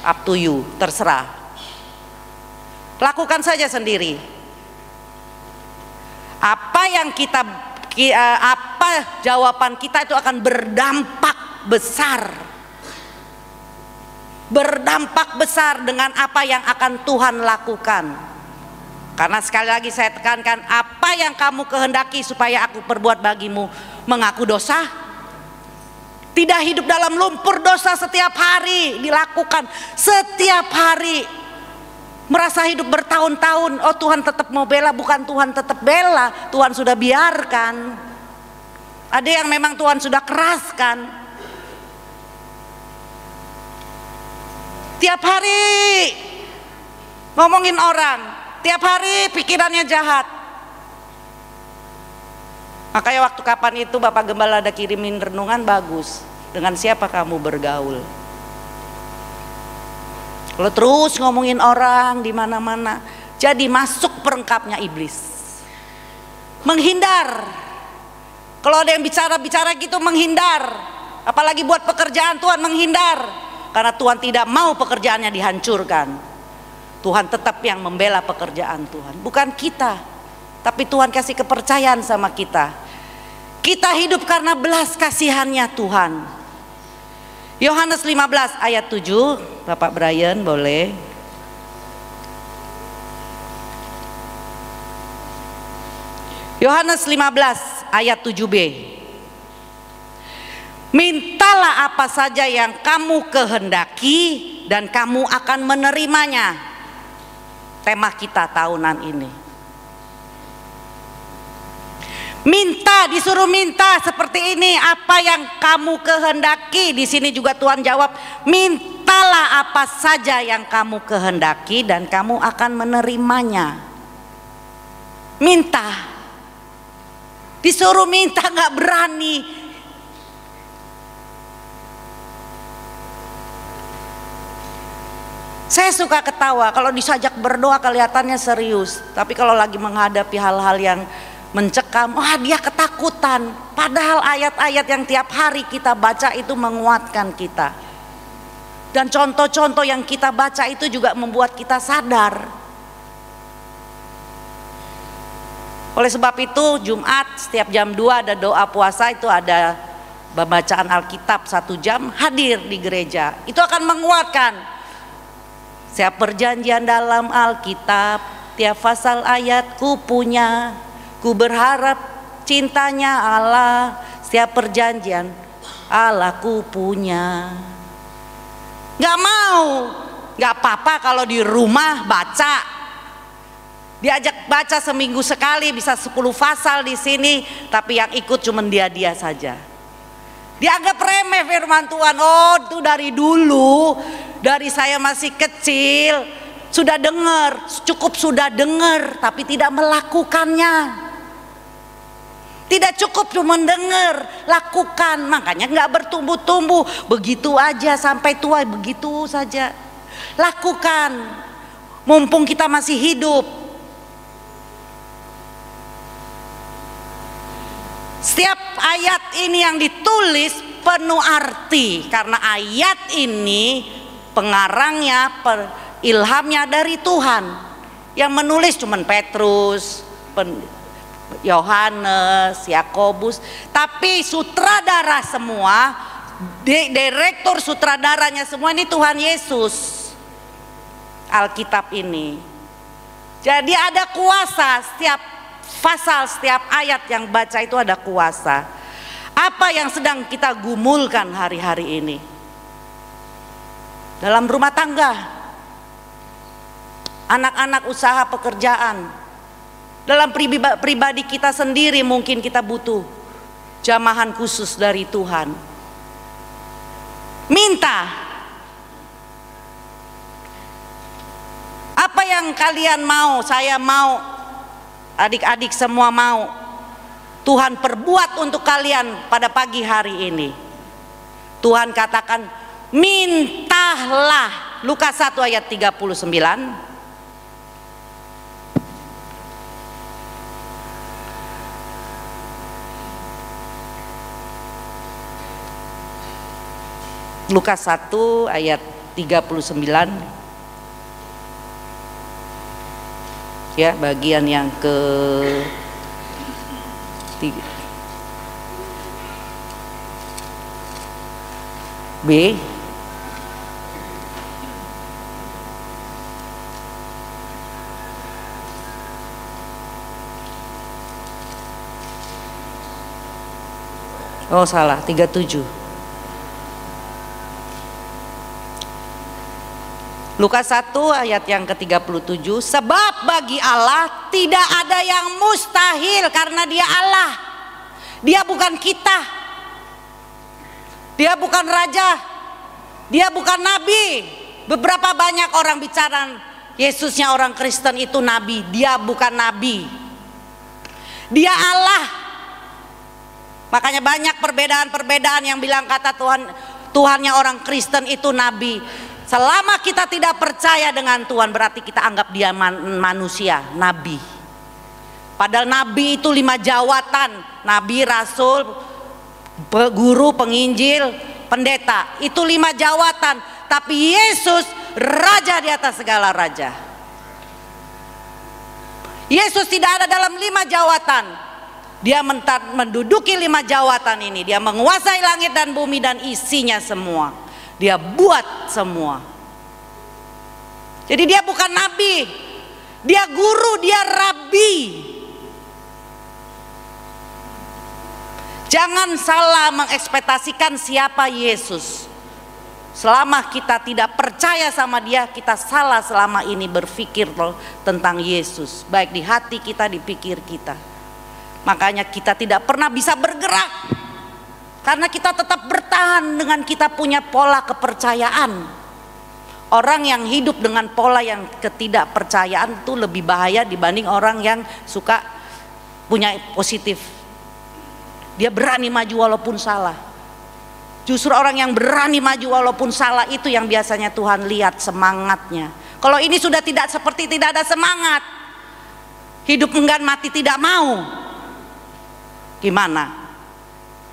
up to you, terserah. Lakukan saja sendiri. Apa jawaban kita itu akan berdampak besar. Berdampak besar dengan apa yang akan Tuhan lakukan. Karena sekali lagi saya tekankan, apa yang kamu kehendaki supaya aku perbuat bagimu, mengaku dosa, tidak hidup dalam lumpur dosa setiap hari, dilakukan setiap hari. Merasa hidup bertahun-tahun, oh Tuhan tetap mau bela, bukan Tuhan tetap bela, Tuhan sudah biarkan. Ada yang memang Tuhan sudah keraskan. Tiap hari ngomongin orang, tiap hari pikirannya jahat. Makanya waktu kapan itu Bapak Gembala ada kirimin renungan bagus. Dengan siapa kamu bergaul? Kalau terus ngomongin orang di mana-mana, jadi masuk perangkapnya iblis. Menghindar. Kalau ada yang bicara-bicara gitu, menghindar. Apalagi buat pekerjaan Tuhan, menghindar. Karena Tuhan tidak mau pekerjaannya dihancurkan. Tuhan tetap yang membela pekerjaan Tuhan, bukan kita. Tapi Tuhan kasih kepercayaan sama kita. Kita hidup karena belas kasihannya Tuhan. Yohanes 15 ayat 7, Bapak Brian boleh. Yohanes 15 ayat 7b. Mintalah apa saja yang kamu kehendaki dan kamu akan menerimanya. Tema kita tahunan ini. Minta, disuruh minta seperti ini, apa yang kamu kehendaki. Di sini juga Tuhan jawab, mintalah apa saja yang kamu kehendaki dan kamu akan menerimanya. Minta, disuruh minta nggak berani. Saya suka ketawa kalau disajak berdoa kelihatannya serius, tapi kalau lagi menghadapi hal-hal yang mencekam, wah dia ketakutan. Padahal ayat-ayat yang tiap hari kita baca itu menguatkan kita. Dan contoh-contoh yang kita baca itu juga membuat kita sadar. Oleh sebab itu Jumat setiap jam 2 ada doa puasa, itu ada bacaan Alkitab 1 jam, hadir di gereja. Itu akan menguatkan. Setiap perjanjian dalam Alkitab, tiap pasal ayat ku punya. Ku berharap cintanya Allah, setiap perjanjian Allah ku punya. Gak mau, gak apa-apa kalau di rumah baca. Diajak baca seminggu sekali bisa 10 pasal di sini, tapi yang ikut cuma dia saja. Dianggap remeh firman Tuhan. Oh itu dari dulu, dari saya masih kecil sudah dengar, cukup sudah dengar tapi tidak melakukannya. Tidak cukup cuma mendengar, lakukan. Makanya nggak bertumbuh-tumbuh, begitu aja sampai tua begitu saja. Lakukan, mumpung kita masih hidup. Setiap ayat ini yang ditulis penuh arti, karena ayat ini pengarangnya, ilhamnya dari Tuhan. Yang menulis cuman Petrus, Yohanes, Yakobus, tapi sutradara semua, direktur sutradaranya semua ini Tuhan Yesus. Alkitab ini. Jadi ada kuasa, setiap pasal, setiap ayat yang baca itu ada kuasa. Apa yang sedang kita gumulkan hari-hari ini? Dalam rumah tangga, anak-anak usaha pekerjaan, dalam pribadi kita sendiri mungkin kita butuh jamahan khusus dari Tuhan. Minta. Apa yang kalian mau, saya mau, adik-adik semua mau, Tuhan perbuat untuk kalian pada pagi hari ini. Tuhan katakan, mintahlah. Lukas 1 ayat 39. Lukas 1 ayat 39. Ya, bagian yang ke 3 B. Oh salah, 37. Lukas 1 ayat yang ke-37, sebab bagi Allah tidak ada yang mustahil karena Dia Allah. Dia bukan kita. Dia bukan raja. Dia bukan nabi. Beberapa banyak orang bicara Yesusnya orang Kristen itu nabi. Dia bukan nabi. Dia Allah. Makanya banyak perbedaan-perbedaan yang bilang kata Tuhannya orang Kristen itu nabi. Selama kita tidak percaya dengan Tuhan, berarti kita anggap dia manusia, nabi. Padahal nabi itu 5 jawatan, nabi, rasul, guru, penginjil, pendeta. Itu 5 jawatan. Tapi Yesus raja di atas segala raja. Yesus tidak ada dalam 5 jawatan. Dia menduduki 5 jawatan ini. Dia menguasai langit dan bumi dan isinya semua. Dia buat semua. Jadi dia bukan nabi, dia guru, dia rabi. Jangan salah mengekspektasikan siapa Yesus. Selama kita tidak percaya sama dia, kita salah selama ini berpikir tentang Yesus. Baik di hati kita, di pikir kita. Makanya kita tidak pernah bisa bergerak. Karena kita tetap bertahan dengan kita punya pola kepercayaan. Orang yang hidup dengan pola yang ketidakpercayaan itu lebih bahaya dibanding orang yang suka punya positif. Dia berani maju walaupun salah. Justru orang yang berani maju walaupun salah itu yang biasanya Tuhan lihat semangatnya. Kalau ini sudah tidak seperti tidak ada semangat, hidup enggan mati tidak mau, gimana?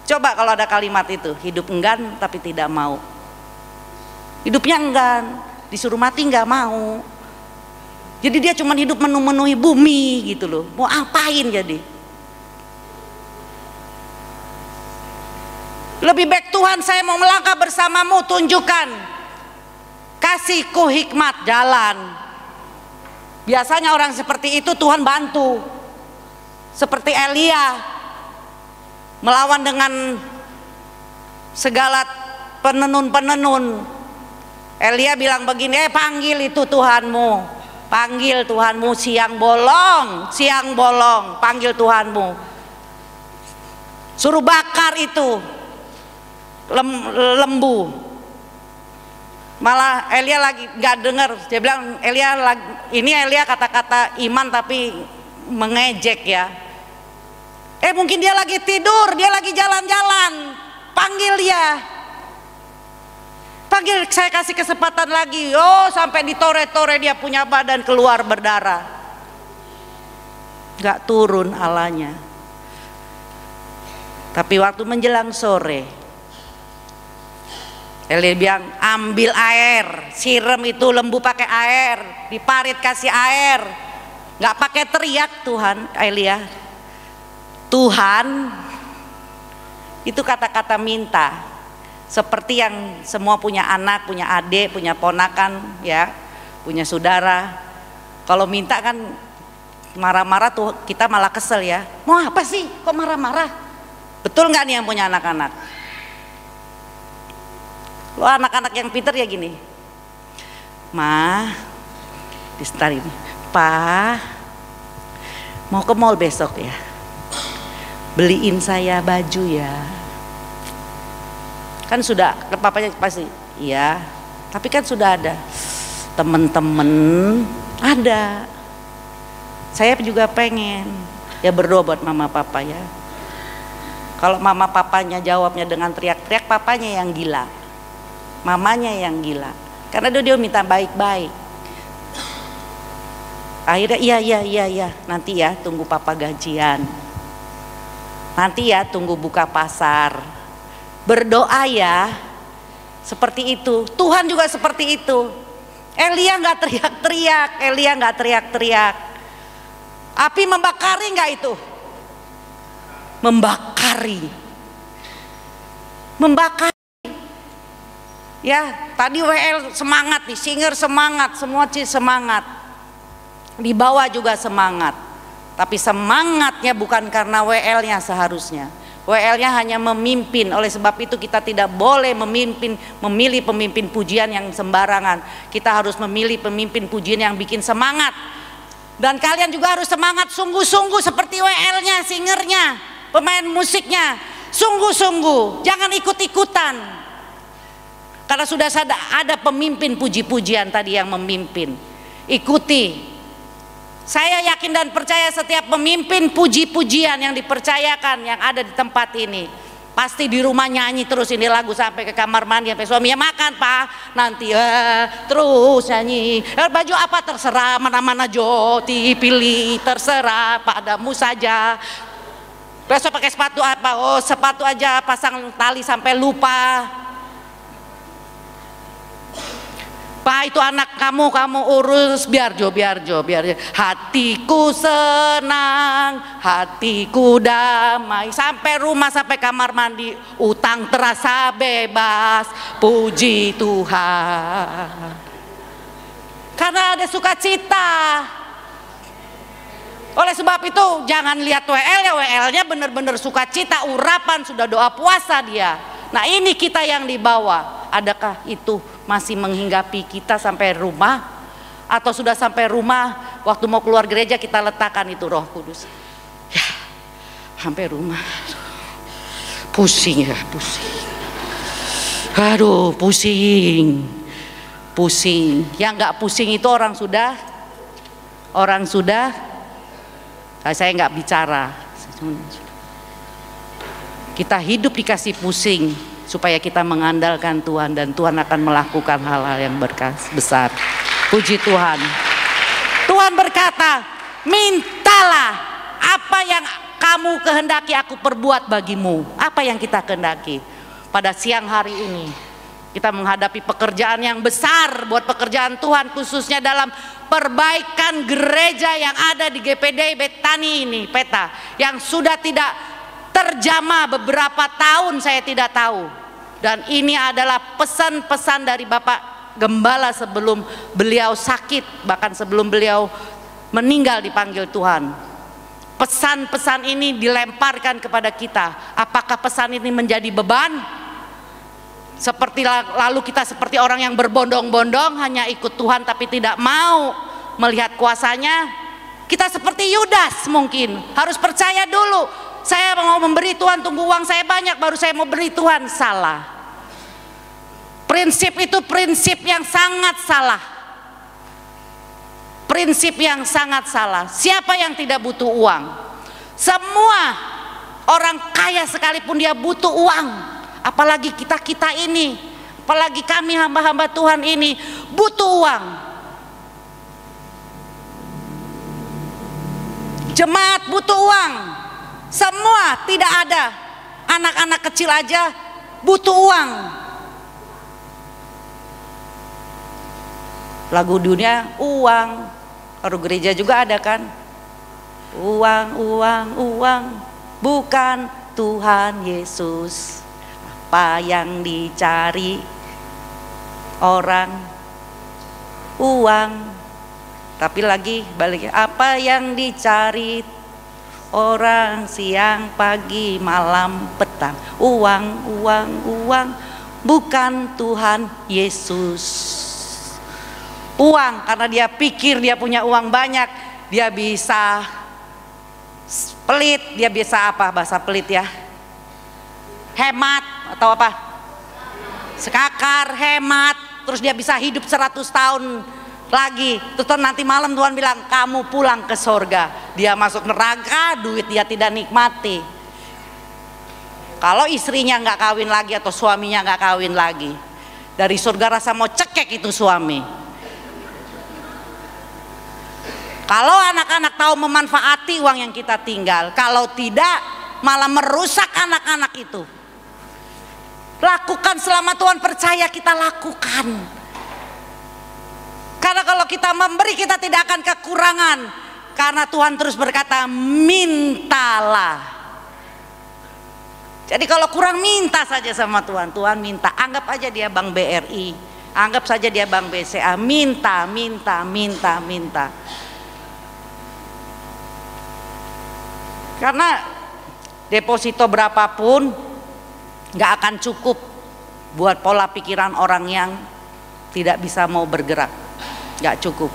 Coba kalau ada kalimat itu, hidup enggan tapi tidak mau. Hidupnya enggan, disuruh mati nggak mau. Jadi dia cuma hidup memenuhi bumi gitu loh. Mau apain jadi? Lebih baik Tuhan, saya mau melangkah bersamamu, tunjukkan. Kasihku hikmat jalan. Biasanya orang seperti itu Tuhan bantu. Seperti Elia. Melawan dengan segala penenun-penenun. Elia bilang begini, panggil itu Tuhanmu. Panggil Tuhanmu, siang bolong, panggil Tuhanmu. Suruh bakar itu lembu. Malah Elia lagi nggak dengar. Dia bilang Elia kata-kata iman tapi mengejek ya. Mungkin dia lagi tidur, dia lagi jalan-jalan. Panggil dia Panggil, saya kasih kesempatan lagi. Oh, sampai ditore-tore dia punya badan keluar berdarah. Gak turun Allahnya. Tapi waktu menjelang sore, Elia bilang, ambil air, siram itu lembu pakai air, diparit kasih air. Gak pakai teriak Tuhan, Elia. Tuhan, itu kata-kata minta. Seperti yang semua punya anak, punya adik, punya ponakan, ya, punya saudara. Kalau minta kan marah-marah tuh kita malah kesel ya. Mau apa sih? Kok marah-marah? Betul nggak nih yang punya anak-anak? Lo anak-anak yang pinter ya gini. Ma, disetar ini. Pa, mau ke mall besok ya? Beliin saya baju ya. Kan sudah, papanya pasti, iya. Tapi kan sudah ada temen-temen, ada. Saya juga pengen. Ya berdoa buat mama papa ya. Kalau mama papanya jawabnya dengan teriak-teriak, papanya yang gila, mamanya yang gila. Karena dia minta baik-baik. Akhirnya iya, nanti ya tunggu papa gajian. Nanti ya tunggu buka pasar. Berdoa ya, seperti itu. Tuhan juga seperti itu. Elia nggak teriak-teriak, Elia nggak teriak-teriak. Api membakari nggak itu? Membakari. Ya, tadi WL semangat nih, singer semangat, semua semangat. Di bawah juga semangat. Tapi semangatnya bukan karena WL-nya seharusnya. WL-nya hanya memimpin. Oleh sebab itu kita tidak boleh memilih pemimpin pujian yang sembarangan. Kita harus memilih pemimpin pujian yang bikin semangat. Dan kalian juga harus semangat sungguh-sungguh seperti WL-nya, singernya, pemain musiknya. Sungguh-sungguh, jangan ikut-ikutan. Karena sudah ada pemimpin puji-pujian tadi yang memimpin. Ikuti. Saya yakin dan percaya setiap pemimpin puji-pujian yang dipercayakan yang ada di tempat ini pasti di rumah nyanyi terus ini lagu sampai ke kamar mandi, sampai suaminya makan pak nanti terus nyanyi. Baju apa terserah, mana-mana Joti pilih, terserah padamu saja. Besok pakai sepatu apa? Oh sepatu aja, pasang tali sampai lupa. Pak itu anak kamu urus, biar Jo. Hatiku senang, hatiku damai. Sampai rumah, sampai kamar mandi, utang terasa bebas, puji Tuhan. Karena ada sukacita. Oleh sebab itu jangan lihat WL ya, WL-nya benar-benar sukacita, urapan, sudah doa puasa dia. Nah ini kita yang dibawa. Adakah itu masih menghinggapi kita sampai rumah? Atau sudah sampai rumah, waktu mau keluar gereja kita letakkan itu Roh Kudus. Ya, sampai rumah pusing ya, pusing. Aduh, pusing. Yang nggak pusing itu orang sudah. Saya nggak bicara. Kita hidup dikasih pusing supaya kita mengandalkan Tuhan dan Tuhan akan melakukan hal-hal yang besar. Puji Tuhan. Tuhan berkata, mintalah apa yang kamu kehendaki aku perbuat bagimu. Apa yang kita kehendaki pada siang hari ini? Kita menghadapi pekerjaan yang besar buat pekerjaan Tuhan, khususnya dalam perbaikan gereja yang ada di GPD Betani ini, Peta, yang sudah tidak terjamah beberapa tahun saya tidak tahu. Dan ini adalah pesan-pesan dari Bapak Gembala sebelum beliau sakit, bahkan sebelum beliau meninggal dipanggil Tuhan. Pesan-pesan ini dilemparkan kepada kita. Apakah pesan ini menjadi beban? Seperti lalu kita seperti orang yang berbondong-bondong hanya ikut Tuhan tapi tidak mau melihat kuasanya. Kita seperti Yudas mungkin, harus percaya dulu. Saya mau memberi Tuhan, tunggu uang saya banyak baru saya mau beri Tuhan. Salah. Prinsip itu prinsip yang sangat salah. Prinsip yang sangat salah. Siapa yang tidak butuh uang? Semua orang kaya sekalipun dia butuh uang. Apalagi kita ini apalagi kami hamba-hamba Tuhan ini butuh uang. Jemaat butuh uang. Semua tidak ada. Anak-anak kecil aja butuh uang. Lagu dunia uang. Lagu gereja juga ada kan? Uang, uang, uang, bukan Tuhan Yesus. Apa yang dicari orang? Uang. Tapi lagi baliknya, apa yang dicari orang siang, pagi, malam, petang? Uang, uang, uang, bukan Tuhan Yesus. Uang, karena dia pikir dia punya uang banyak, dia bisa pelit, dia bisa apa bahasa pelit ya? Hemat atau apa? Sekakar, hemat, terus dia bisa hidup 100 tahun lagi. Terus nanti malam Tuhan bilang kamu pulang ke sorga. Dia masuk neraka, duit dia tidak nikmati. Kalau istrinya nggak kawin lagi atau suaminya nggak kawin lagi, dari surga rasa mau cekek itu suami. Kalau anak-anak tahu memanfaati uang yang kita tinggal, kalau tidak malah merusak anak-anak itu. Lakukan selama Tuhan percaya kita lakukan. Karena kalau kita memberi kita tidak akan kekurangan. Karena Tuhan terus berkata mintalah. Jadi kalau kurang minta saja sama Tuhan. Tuhan minta, anggap aja dia Bank BRI, anggap saja dia Bank BCA. Minta, minta, minta, minta. Karena deposito berapapun gak akan cukup buat pola pikiran orang yang tidak bisa mau bergerak. Gak cukup.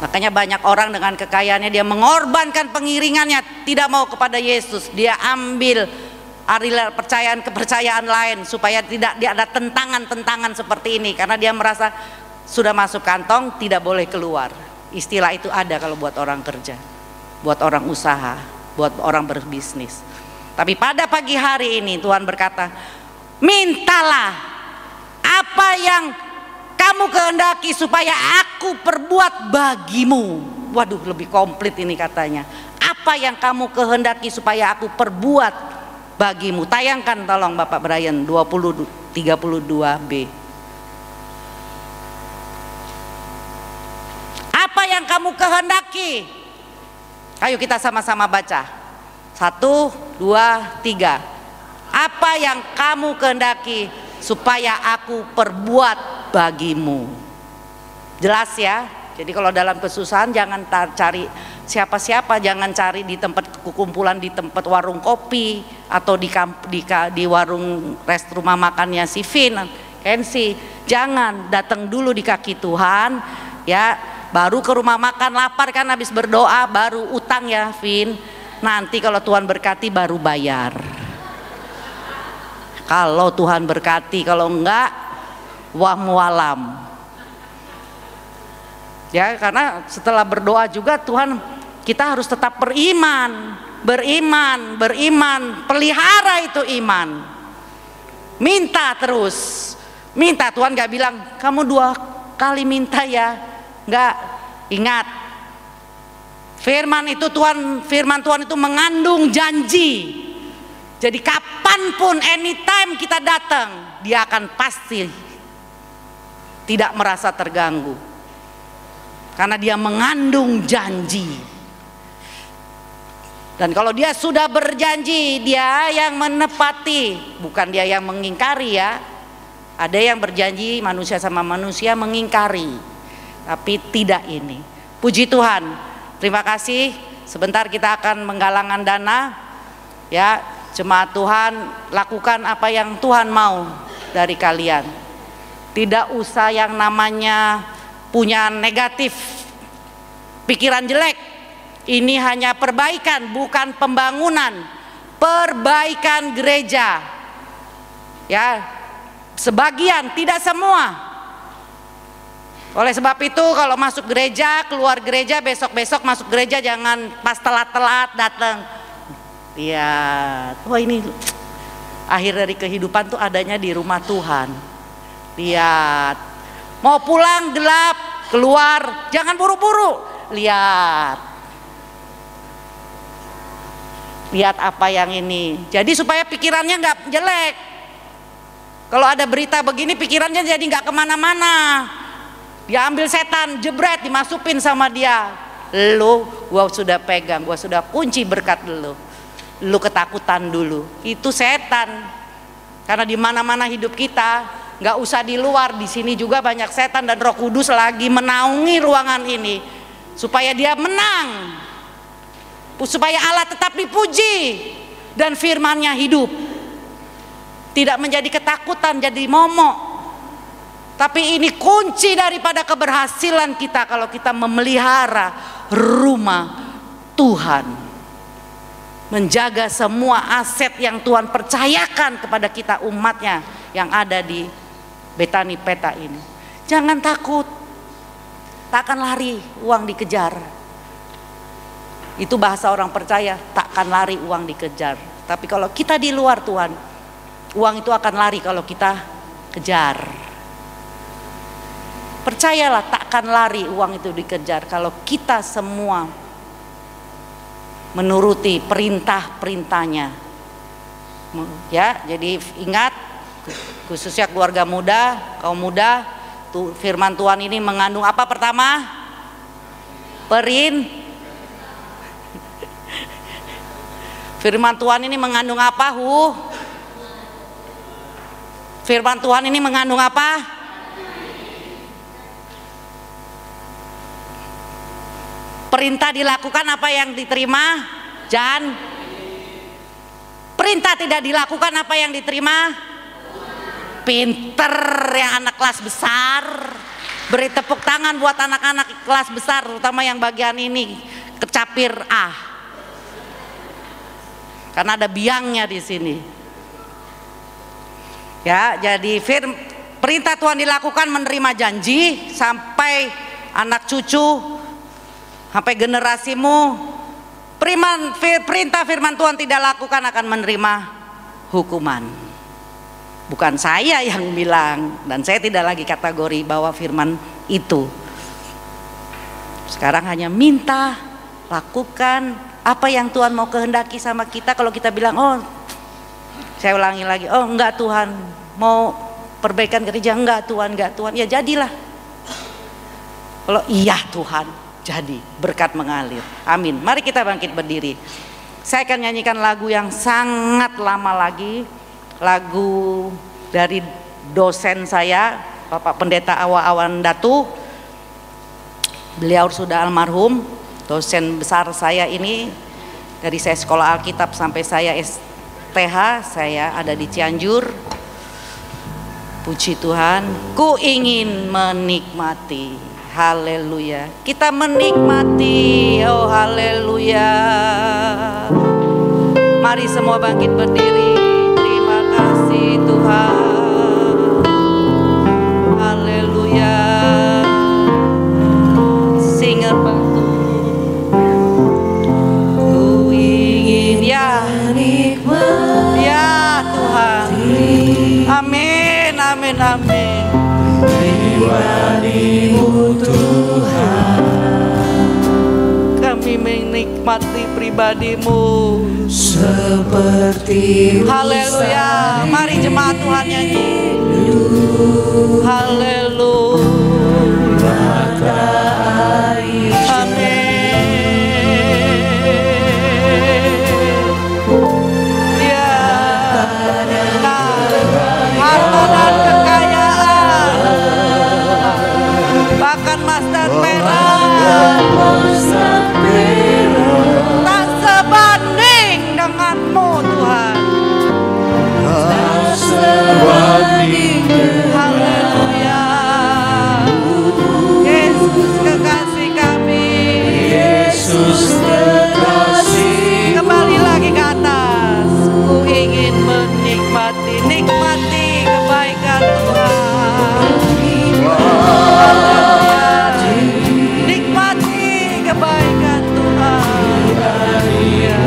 Makanya banyak orang dengan kekayaannya dia mengorbankan pengiringannya, tidak mau kepada Yesus. Dia ambil kepercayaan lain supaya tidak ada tentangan-tentangan seperti ini. Karena dia merasa sudah masuk kantong tidak boleh keluar. Istilah itu ada kalau buat orang kerja, buat orang usaha, buat orang berbisnis. Tapi pada pagi hari ini Tuhan berkata, mintalah apa yang kamu kehendaki supaya aku perbuat bagimu. Waduh, lebih komplit ini katanya. Apa yang kamu kehendaki supaya aku perbuat bagimu. Tayangkan tolong Bapak Brian 32b. Apa yang kamu kehendaki? Ayo kita sama-sama baca. 1, 2, 3. Apa yang kamu kehendaki supaya aku perbuat bagimu. Jelas ya. Jadi kalau dalam kesusahan jangan cari siapa-siapa, jangan cari di tempat kumpulan, di tempat warung kopi atau di warung rumah makannya si Vin, Kensi. Jangan, datang dulu di kaki Tuhan ya, baru ke rumah makan, lapar kan habis berdoa, baru utang ya Vin. Nanti kalau Tuhan berkati baru bayar. Kalau Tuhan berkati, kalau enggak wahmualam. Ya, karena setelah berdoa juga Tuhan, kita harus tetap beriman, pelihara itu iman. Minta terus, minta. Tuhan gak bilang kamu 2 kali minta ya, enggak. Ingat, firman Tuhan itu mengandung janji. Jadi kapanpun, anytime kita datang, dia akan pasti tidak merasa terganggu. Karena dia mengandung janji. Dan kalau dia sudah berjanji, dia yang menepati, bukan dia yang mengingkari ya. Ada yang berjanji manusia sama manusia mengingkari, tapi tidak ini. Puji Tuhan. Terima kasih. Sebentar kita akan menggalangan dana. Ya, jemaat Tuhan, lakukan apa yang Tuhan mau dari kalian. Tidak usah yang namanya punya negatif, pikiran jelek. Ini hanya perbaikan, bukan pembangunan. Perbaikan gereja. Ya, sebagian, tidak semua. Oleh sebab itu kalau masuk gereja, keluar gereja, besok-besok masuk gereja jangan pas telat-telat datang. Lihat, wah ini Akhir dari kehidupan tuh adanya di rumah Tuhan. Lihat, mau pulang gelap, keluar, jangan buru-buru. Lihat apa yang ini. Jadi supaya pikirannya nggak jelek. Kalau ada berita begini, pikirannya jadi nggak kemana-mana. Dia ambil setan, jebret, dimasukin sama dia. Lu, gua sudah pegang, gua sudah kunci berkat lu ketakutan dulu. Itu setan. Karena di mana-mana hidup kita, nggak usah di luar, di sini juga banyak setan dan Roh Kudus lagi menaungi ruangan ini supaya dia menang, supaya Allah tetap dipuji dan firman-Nya hidup, tidak menjadi ketakutan, jadi momok. Tapi ini kunci daripada keberhasilan kita kalau kita memelihara rumah Tuhan, menjaga semua aset yang Tuhan percayakan kepada kita umatnya yang ada di Betani Peta ini. Jangan takut, takkan lari uang dikejar. Itu bahasa orang percaya, takkan lari uang dikejar. Tapi kalau kita di luar Tuhan, uang itu akan lari kalau kita kejar. Percayalah, takkan lari uang itu dikejar kalau kita semua menuruti perintah-perintahnya. Ya, jadi ingat, khususnya keluarga muda, kaum muda, firman Tuhan ini mengandung apa pertama? Firman Tuhan ini mengandung apa? Firman Tuhan ini mengandung apa? Perintah dilakukan, apa yang diterima? Perintah tidak dilakukan, apa yang diterima? Pinter yang anak kelas besar. Beri tepuk tangan buat anak-anak kelas besar, terutama yang bagian ini, kecapir A. Karena ada biangnya di sini. Ya, jadi perintah Tuhan dilakukan, menerima janji sampai anak cucu, sampai generasimu. Perintah firman Tuhan tidak lakukan akan menerima hukuman. Bukan saya yang bilang, dan saya tidak lagi kategori bahwa firman itu. Sekarang hanya minta, lakukan apa yang Tuhan mau kehendaki sama kita. Kalau kita bilang, oh, saya ulangi lagi, oh enggak Tuhan, mau perbaikan gereja, enggak Tuhan, ya jadilah. Kalau iya Tuhan, jadi berkat mengalir. Amin. Mari kita bangkit berdiri. Saya akan nyanyikan lagu yang sangat lama lagi, lagu dari dosen saya, Bapak Pendeta Awan Datu. Beliau sudah almarhum, dosen besar saya ini. Dari saya sekolah Alkitab sampai saya STH, saya ada di Cianjur. Puji Tuhan, ku ingin menikmati. Haleluya, kita menikmati, oh haleluya. Mari semua bangkit berdiri. Terima kasih Tuhan. Haleluya. Singer bantu. Ku ingin ya nikmati. Ya Tuhan. Amin, amin, amin. Pribadi-Mu Tuhan, kami menikmati pribadi-Mu seperti haleluya. Mari jemaat Tuhan nyanyi. Haleluya. Amin. Ya, harta dan kekayaan, bahkan emas dan perak tak sebanding dengan-Mu Tuhan. Tak sebanding. Haleluya. Yesus kekasih kami. Yesus kekasih. Kembali lagi ke atas. Ku ingin menikmati kebaikan Tuhan. Nikmati kebaikan Tuhan. Haleluya.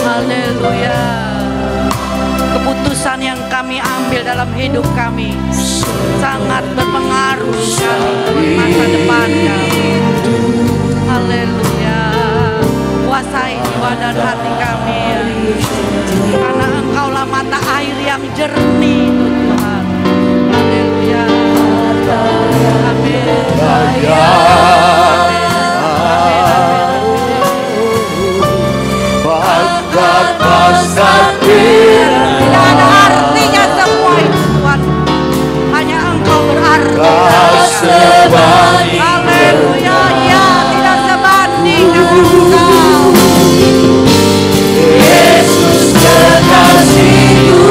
Haleluya. Keputusan yang kami ambil dalam hidup kami sangat berpengaruh sekali buat masa depan kami. Haleluya. Kuasai jiwa dan hati kami, karena Engkaulah mata air yang jernih Tuhan. Haleluya. Amin. Tidak ada artinya semua itu Tuhan, hanya Engkau berarti. Haleluya. Ya, tidak sebanding dengan Engkau. Yesus kekasihku,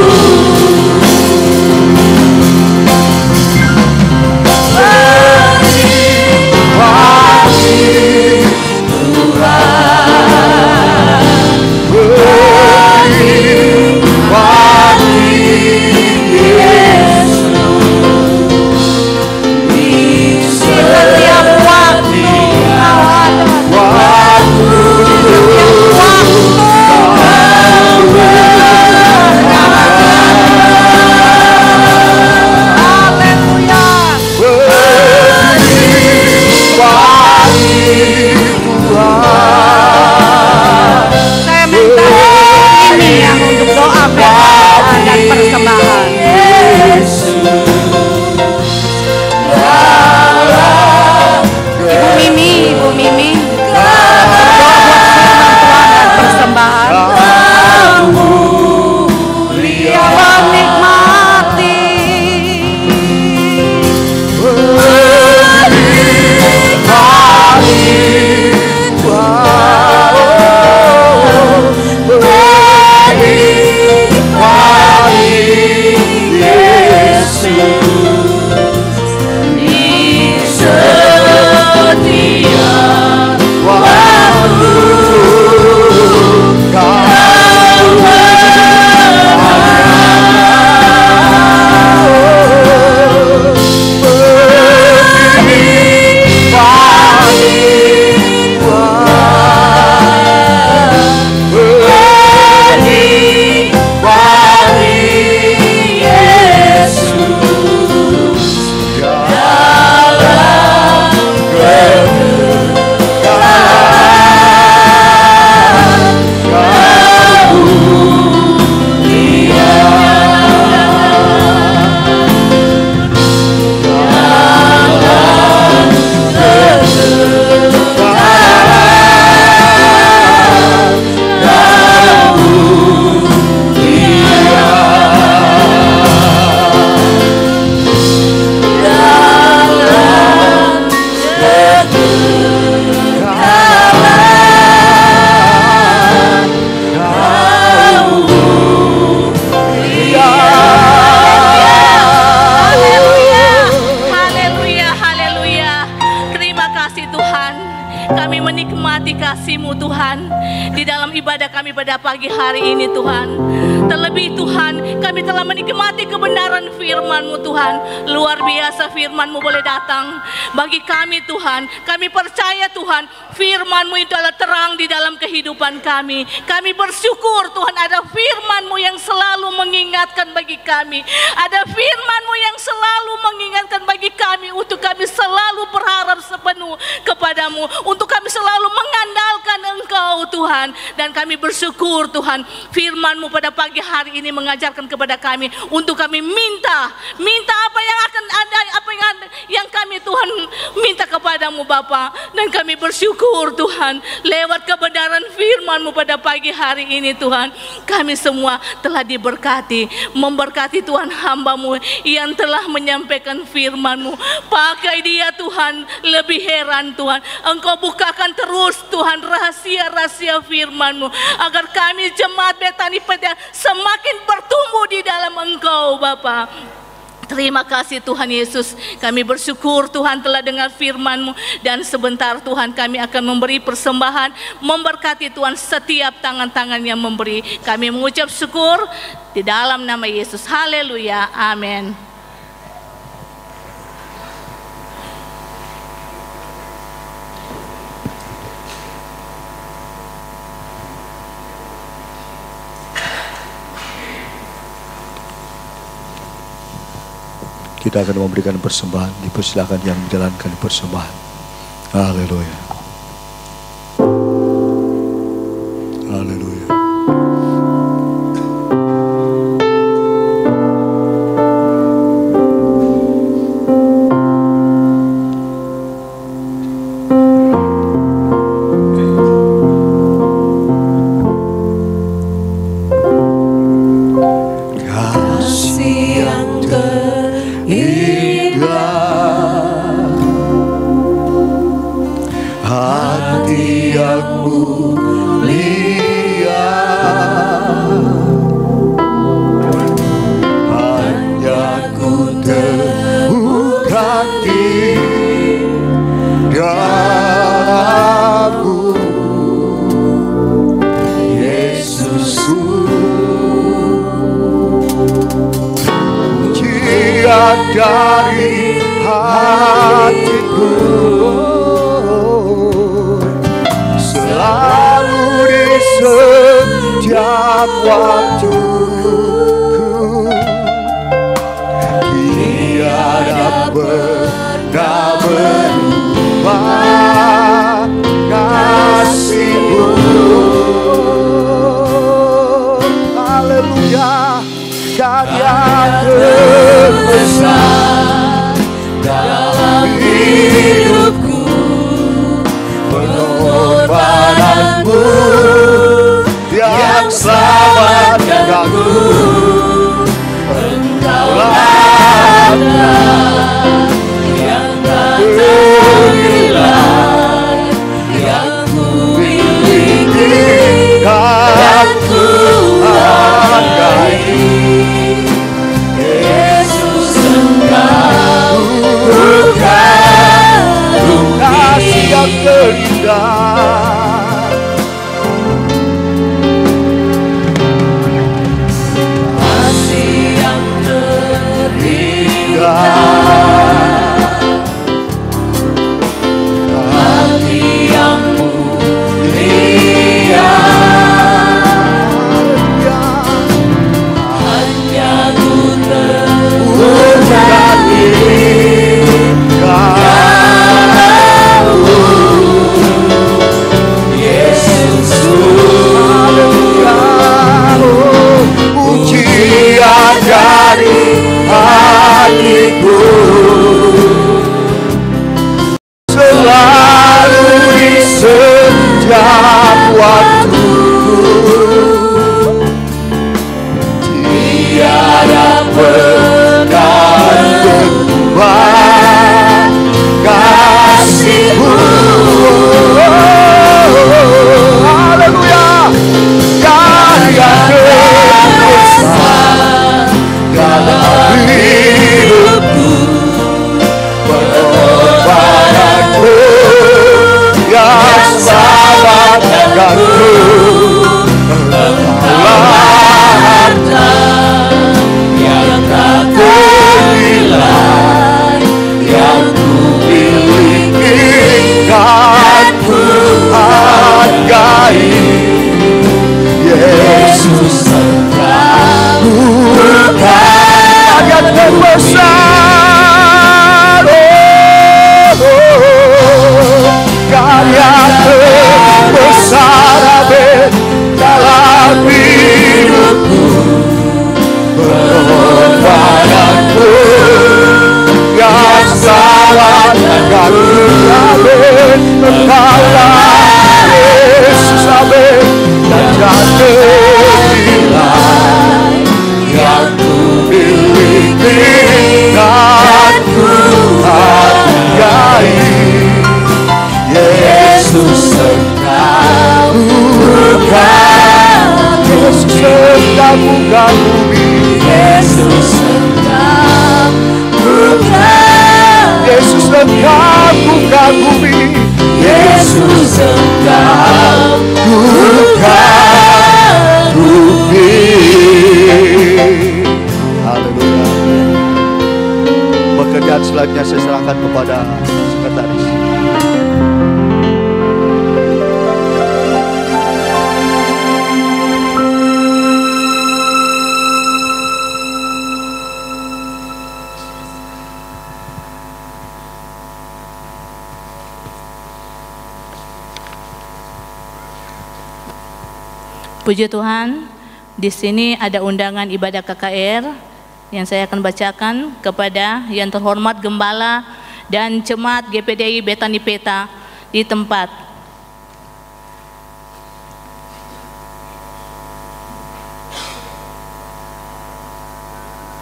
pada pagi hari ini Tuhan. Terlebih Tuhan, kami telah menikmati kebenaran firman-Mu Tuhan. Luar biasa firman-Mu boleh datang bagi kami Tuhan. Kami percaya Tuhan, firman-Mu itu adalah terang di dalam kehidupan kami. Kami bersyukur Tuhan ada firman-Mu yang selalu mengingatkan bagi kami. Ada firman-Mu yang selalu mengingatkan bagi kami untuk kami selalu berharap sepenuh kepadamu. Untuk kami selalu mengandalkan Engkau Tuhan. Dan kami bersyukur Tuhan, firman-Mu pada pagi hari ini mengajarkan kepada kami untuk kami minta apa yang akan ada, apa yang kami Tuhan minta kepadamu Bapa. Dan kami bersyukur Tuhan, lewat kebenaran firman-Mu pada pagi hari ini Tuhan, kami semua telah diberkati. Memberkati Tuhan hamba-Mu yang telah menyampaikan firman-Mu. Pakai dia Tuhan, lebih heran Tuhan, Engkau bukakan terus Tuhan rahasia-rahasia firman-Mu, agar kami jemaat Betani pada semakin bertumbuh di dalam Engkau Bapa. Terima kasih Tuhan Yesus. Kami bersyukur Tuhan telah dengar firman-Mu. Dan sebentar Tuhan kami akan memberi persembahan. Memberkati Tuhan setiap tangan-tangan yang memberi. Kami mengucap syukur di dalam nama Yesus. Haleluya. Amin. kita akan memberikan persembahan. Dipersilakan yang menjalankan persembahan. Haleluya. Haleluya. Dari hatiku selalu di setiap waktu, tiada pernah berubah kasih-Mu. Haleluya. Karya terbesar dalam hidupku, pengorbananmu yang selamatkan aku. Engkaulah yang tak ternilai, yang ku miliki dan ku hargai. Kasih yang terindah, kasih yang terindah, hati yang mulia, hanya ku terurati. Dari hatiku selalu di setiap waktu, tiada pernah berubah kasih-Mu. Haleluya. Karya terbesar dalam hidupku, pengorbananmu yang selamatkan aku. Engkaulah harta yang tak ternilai, yang ku miliki dan ku hargai. Yesus Engkau karya terbesar, karya terbesar dalam hidupku, pengorbananmu yang selamatkan aku. Engkaulah Yesus, amin, dan tak ternilai, yang ku miliki dan ku hargai. Yesus Engkau bukan, Yesus Engkau bukan bumi, Yesus Engkau bukan, Yesus Engkau bukan bumi, Yesus Engkau bukan bumi. Haleluya. Pekerjaan selanjutnya saya serahkan kepada sekretaris. Puji Tuhan, di sini ada undangan ibadah KKR yang saya akan bacakan kepada yang terhormat Gembala dan Jemaat GPDI Betani Peta di tempat.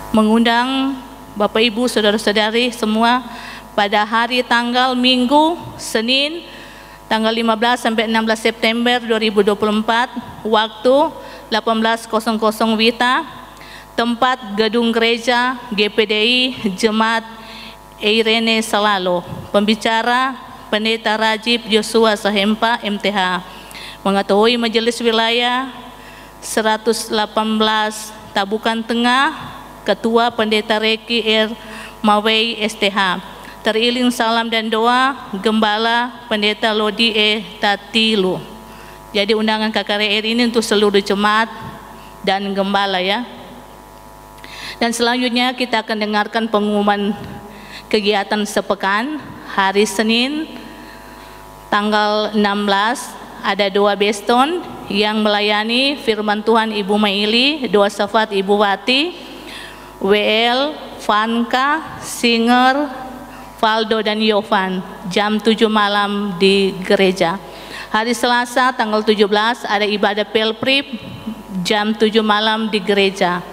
Mengundang Bapak Ibu, Saudara-saudari semua pada hari tanggal Minggu, Senin, tanggal 15 sampai 16 September 2024, waktu 18.00 WITA, tempat gedung gereja GPDI Jemaat Eirene Salalo. Pembicara Pendeta Rajib Joshua Sahempa MTH. Mengetahui Majelis Wilayah 118 Tabukan Tengah, Ketua Pendeta Reki R. Mawei STH. Teriling salam dan doa Gembala Pendeta Lodi E. Tatilu. Jadi undangan KKR ini untuk seluruh jemaat dan gembala ya. Dan selanjutnya kita akan dengarkan pengumuman kegiatan sepekan. Hari Senin tanggal 16 ada doa Beston yang melayani firman Tuhan Ibu Maili, doa syafaat Ibu Wati, WL, Vanka, Singer, Valdo dan Yovan, jam 7 malam di gereja. Hari Selasa tanggal 17 ada ibadah Pelprip, jam 7 malam di gereja.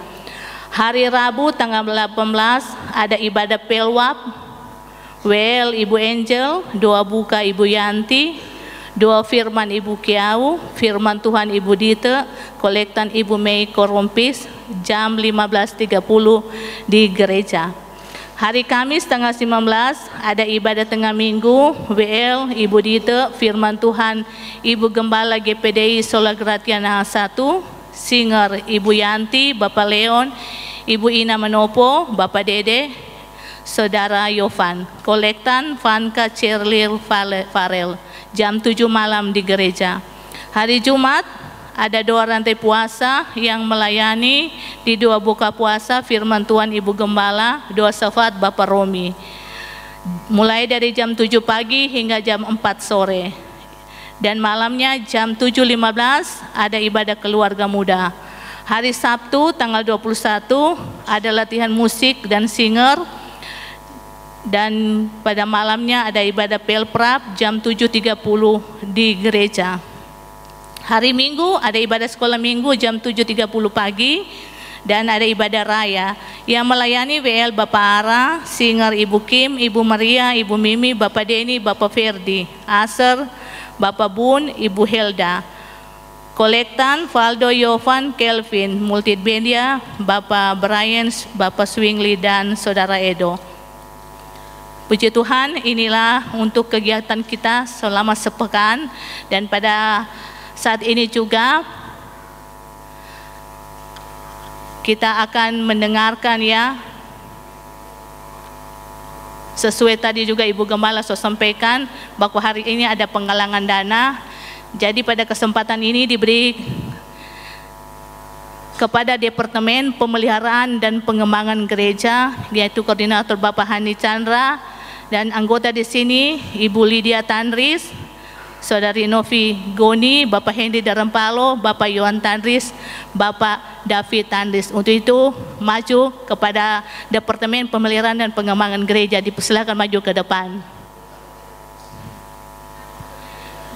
Hari Rabu tanggal 18 ada ibadah Pelwap, WL Ibu Angel, doa buka Ibu Yanti, doa firman Ibu Kiau, firman Tuhan Ibu Dite, kolektan Ibu Mei Korompis, jam 15.30 di gereja. Hari Kamis tanggal 19 ada ibadah tengah minggu, WL Ibu Dite, firman Tuhan Ibu Gembala GPDI Solagratiana 1, Singer Ibu Yanti, Bapak Leon, Ibu Ina Manopo, Bapak Dede, Saudara Yovan. Kolektan Vanka Cerlir Farel, jam 7 malam di gereja. Hari Jumat ada doa rantai puasa yang melayani di doa buka puasa firman Tuhan Ibu Gembala, doa syafaat Bapak Romi. Mulai dari jam 7 pagi hingga jam 4 sore. Dan malamnya jam 7.15 ada ibadah keluarga muda. Hari Sabtu tanggal 21 ada latihan musik dan singer. Dan pada malamnya ada ibadah Pelprap jam 7.30 di gereja. Hari Minggu ada ibadah sekolah minggu jam 7.30 pagi dan ada ibadah raya yang melayani WL Bapak Ara, Singer Ibu Kim, Ibu Maria, Ibu Mimi, Bapak Deni, Bapak Ferdi, Aser, Bapak Bun, Ibu Helda. Kolektan Valdo, Yovan, Kelvin, Multimedia, Bapak Brian, Bapak Swingli dan Saudara Edo. Puji Tuhan, inilah untuk kegiatan kita selama sepekan dan pada saat ini juga kita akan mendengarkan ya, sesuai tadi juga Ibu Gembala sudah sampaikan bahwa hari ini ada penggalangan dana. Jadi pada kesempatan ini diberi kepada Departemen Pemeliharaan dan Pengembangan Gereja, yaitu Koordinator Bapak Hani Chandra dan anggota di sini Ibu Lydia Tandris, Saudari Novi Goni, Bapak Hendy Darempalo, Bapak Yohan Tandris, Bapak David Tandris. Untuk itu maju kepada Departemen Pemeliharaan dan Pengembangan Gereja, dipersilakan maju ke depan.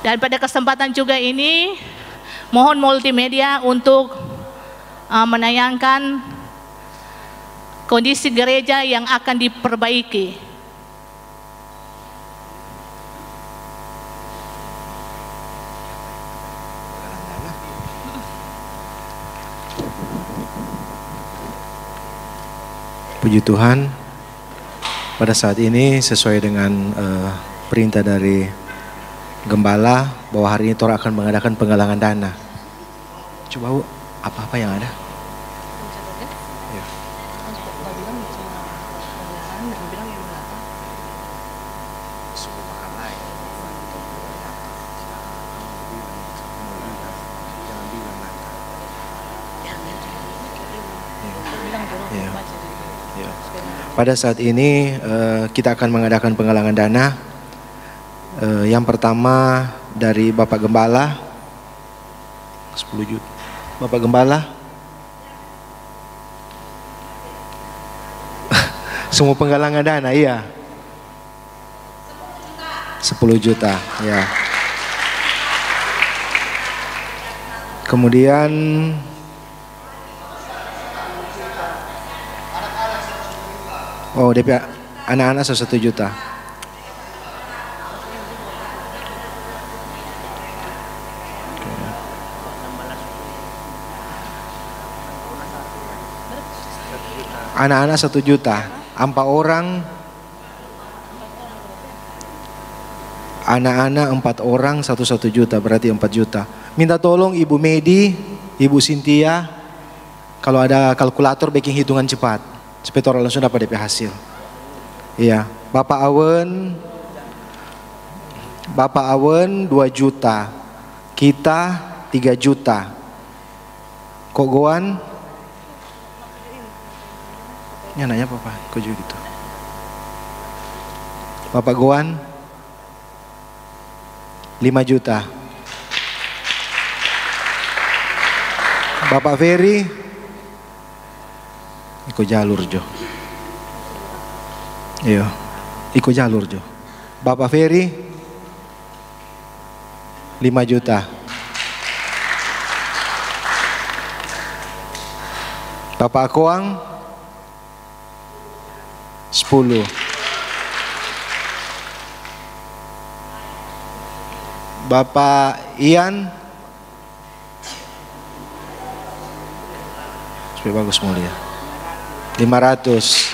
Dan pada kesempatan juga ini mohon multimedia untuk menayangkan kondisi gereja yang akan diperbaiki. Puji Tuhan, pada saat ini sesuai dengan perintah dari Gembala bahwa hari ini Tora akan mengadakan penggalangan dana. Coba Bu, apa-apa yang ada? Ya. Pada saat ini kita akan mengadakan penggalangan dana. Yang pertama dari Bapak Gembala 10 juta. Bapak Gembala. Semua penggalangan dana, iya. 10 juta, ya. Kemudian DP anak-anak 1 juta. Anak-anak 1 juta. 4 orang. Anak-anak 4 orang 1 juta, berarti 4 juta. Minta tolong Ibu Medi, Ibu Cynthia, kalau ada kalkulator bikin hitungan cepat supaya orang langsung dapat DP hasil. Iya, Bapak Awen 2 juta, kita 3 juta. Kok Goan? Ini nanya apa Pak? Kok juga gitu? Bapak Goan 5 juta. Bapak Ferry ikut jalur Jo. Iya, ikut jalur Jo. Bapak Ferry 5 juta. Bapak Koang 10. Bapak Ian supaya bagus mulia 500.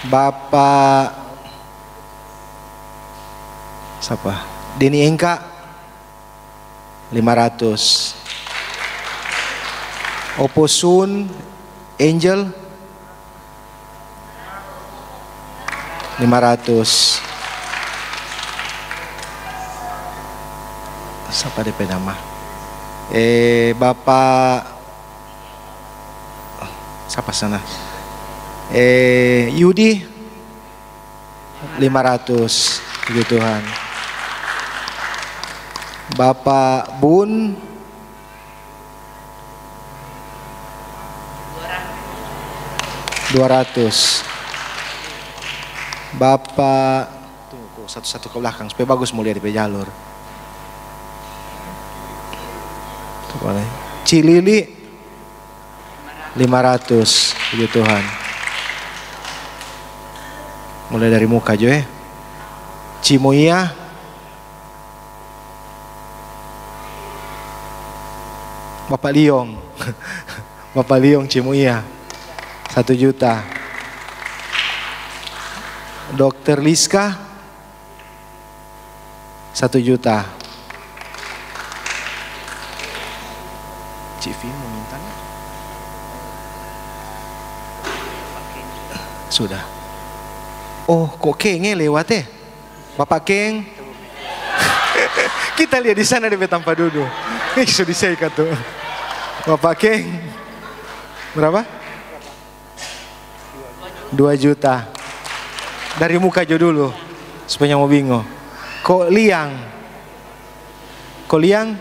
Bapak siapa? Deni Engka 500. Oposun Angel 500. Siapa DP nama? Bapak siapa sana? Yudi 500. Puji Tuhan. Bapak Bun 200. Bapak tunggu satu-satu ke belakang supaya bagus mulia di jalur. Cilili 500. Puji Tuhan. Mulai dari muka Jo Cimoia Bapak Liong Bapak Liong Cimoia 1 juta. Dokter Liska 1 juta. Cik Vin meminta sudah. Oh kok Kengnya lewat Bapak Keng. Kita lihat di sana dia tanpa duduk. Sudah disaikan tuh. Bapak Keng berapa? 2 juta. Dari muka Jo dulu supaya mau bingung. Kok Liang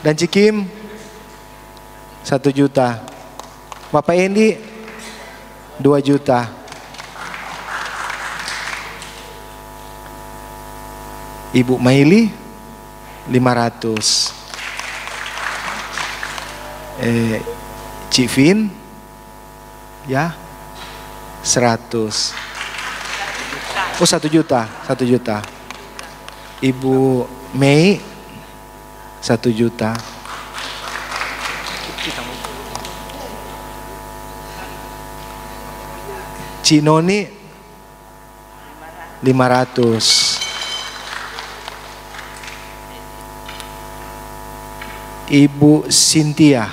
dan Cikim 1 juta. Bapak Endi 2 juta. Ibu Maili 500. Cik Vin ya 100. Oh 1 juta. Ibu Mei 1 juta. Cik Noni 500. Ibu Cynthia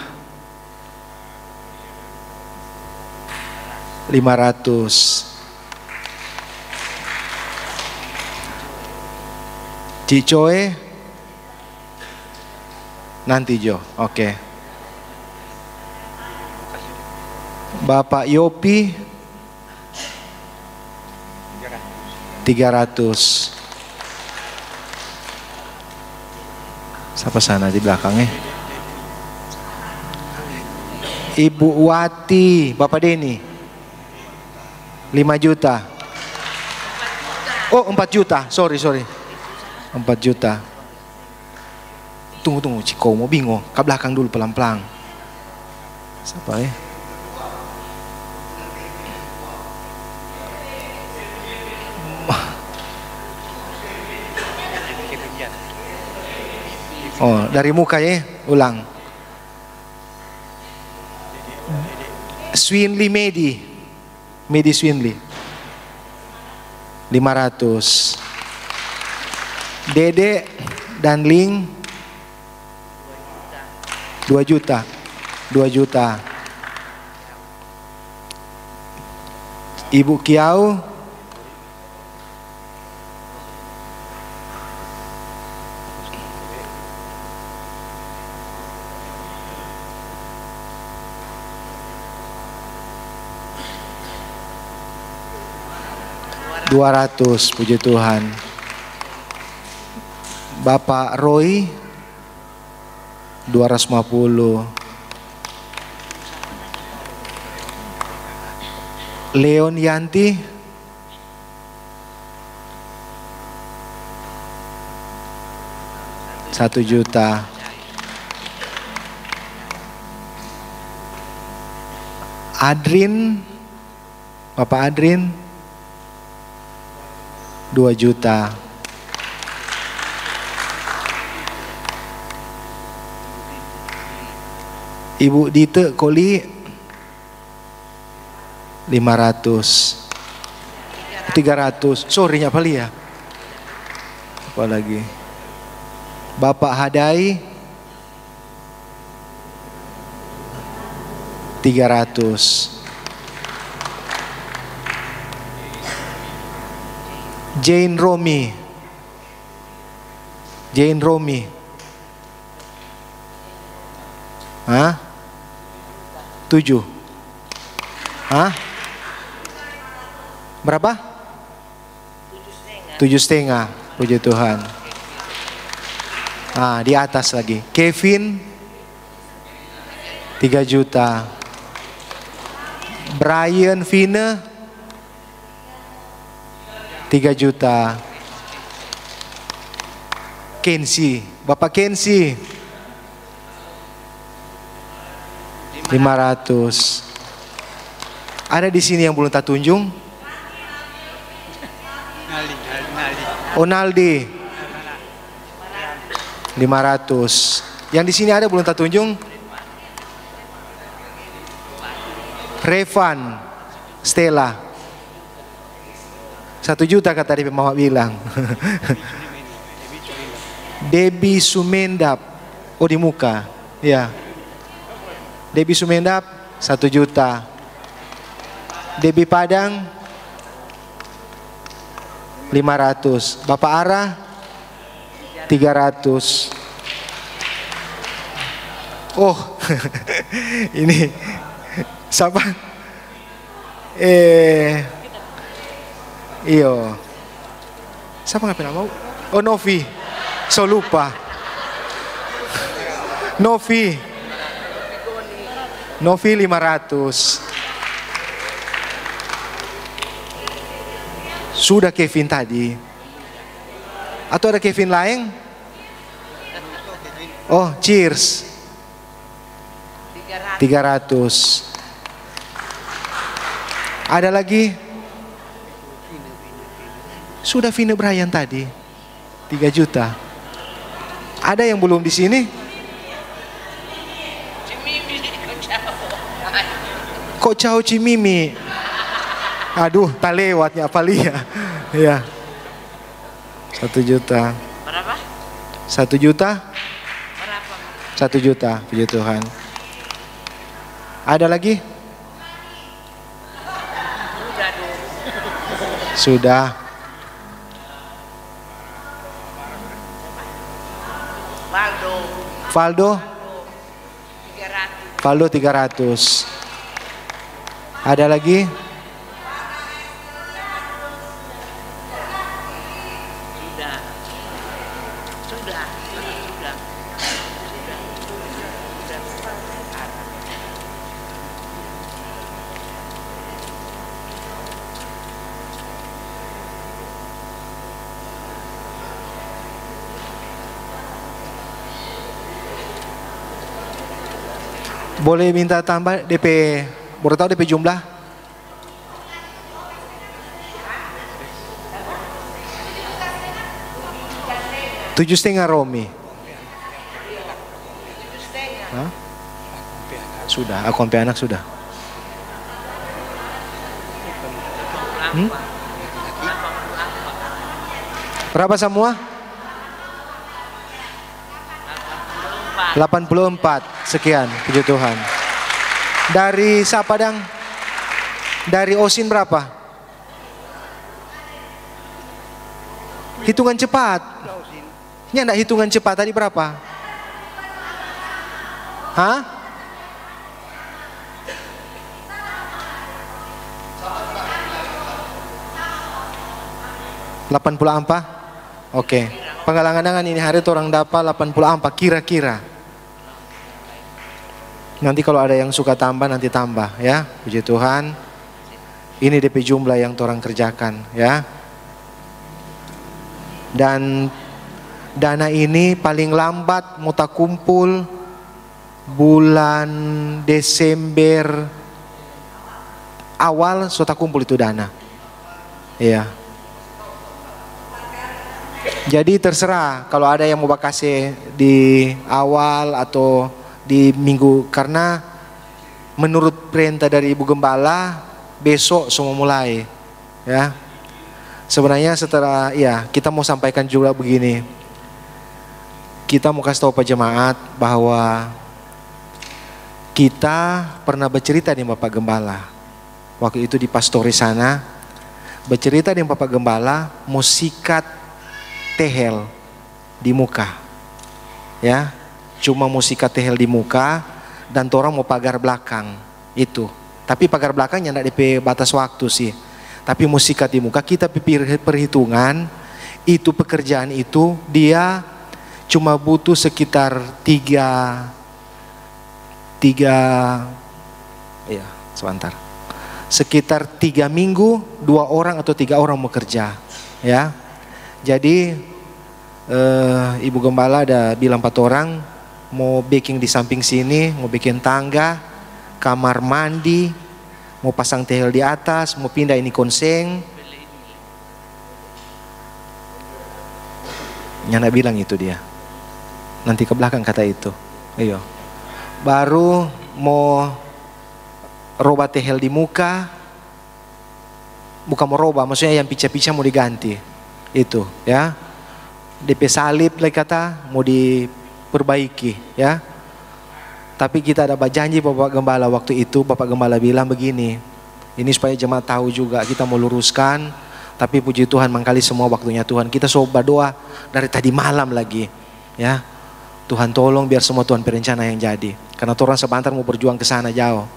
500. Cik Coe nanti Jo. Oke. Bapak Yopi 300. Siapa sana di belakangnya? Ibu Wati, Bapak Denny. 5 juta. Oh, 4 juta. Sorry. 4 juta. Tunggu, Ciko mau bingung. Ke belakang dulu pelan-pelan. Siapa ya? Oh, dari muka ya, ulang. Swinley Medi Swinley. 500. Dede dan Ling 2 juta. 2 juta. Ibu Kiau 200, puji Tuhan. Bapak Roy 250. Leon Yanti 1 juta. Adrin, Bapak Adrin 2 juta. Ibu Dite Koli 500. 300. Sorry apa ya? Apa lagi? Bapak Hadai 300. Jane Romi 7. Berapa? 7,5. Puji Tuhan. Di atas lagi. Kevin 3 juta. Brian Vina 3 juta. Kensi, Bapak Kensi 500. Ada di sini yang belum tak tunjung? Naldi 500. Yang di sini ada belum tak tunjung? Revan Stella 1 juta kata tadi Mama bilang. Debbie Sumendap, di muka, ya. Debbie Sumendap 1 juta. Debbie Padang 500. Bapak Ara 300. Ini siapa? Iyo. Siapa ngapain mau? Novi. So lupa. Novi 500. Sudah Kevin tadi. Atau ada Kevin lain? Cheers 300. Ada lagi? Sudah Vina Brian tadi 3 juta. Ada yang belum di sini? Kok Cao Cimimi? Aduh, tak lewatnya apa lihat? Ya. 1 juta. Berapa? 1 juta? Berapa? 1 juta, puji Tuhan. Ada lagi? Sudah. Valdo 300. Ada lagi? Boleh minta tambah DP, boleh tahu DP jumlah? Tujuh setengah Romi. Hah? Sudah, aku sampai anak sudah. Berapa semua? 84. Sekian, puji Tuhan. Dari Sapadang, dari Osin berapa? Hitungan cepat. Ini enggak hitungan cepat tadi berapa? Hah? $84? Oke. Penggalangan dengan ini hari itu orang dapat 84 kira-kira. Nanti kalau ada yang suka tambah nanti tambah ya. Puji Tuhan. Ini DP jumlah yang orang kerjakan ya. Dan dana ini paling lambat mau tak kumpul bulan Desember awal sudah kumpul itu dana. Iya. Jadi terserah kalau ada yang mau kasih di awal atau di minggu, karena menurut perintah dari Ibu Gembala besok semua mulai ya. Sebenarnya setelah ya kita mau sampaikan juga begini, kita mau kasih tahu Pak Jemaat bahwa kita pernah bercerita dengan Bapak Gembala waktu itu di pastori sana, bercerita dengan Bapak Gembala mau sikat tehel di muka ya, cuma mau sikat tehel di muka dan orang mau pagar belakang itu, tapi pagar belakangnya tidak DP batas waktu sih, tapi mau sikat di muka. Kita perhitungan itu pekerjaan itu dia cuma butuh sekitar sekitar 3 minggu 2 orang atau 3 orang mau kerja ya. Jadi Ibu Gembala ada bilang 4 orang mau baking di samping sini, mau bikin tangga, kamar mandi, mau pasang tehel di atas, mau pindah ini konseng. Nyana bilang itu dia. Nanti ke belakang kata itu. Iyo. Baru mau roba tehel di muka. Bukan mau roba, maksudnya yang pica-pica mau diganti. Itu ya. DP salib lagi kata mau diperbaiki ya. Tapi kita ada janji Bapak Gembala waktu itu. Bapak Gembala bilang begini, ini supaya jemaat tahu juga, kita mau luruskan. Tapi puji Tuhan mangkali semua waktunya Tuhan. Kita coba doa dari tadi malam lagi ya. Tuhan tolong biar semua Tuhan perencana yang jadi. Karena orang sebentar mau berjuang ke sana jauh.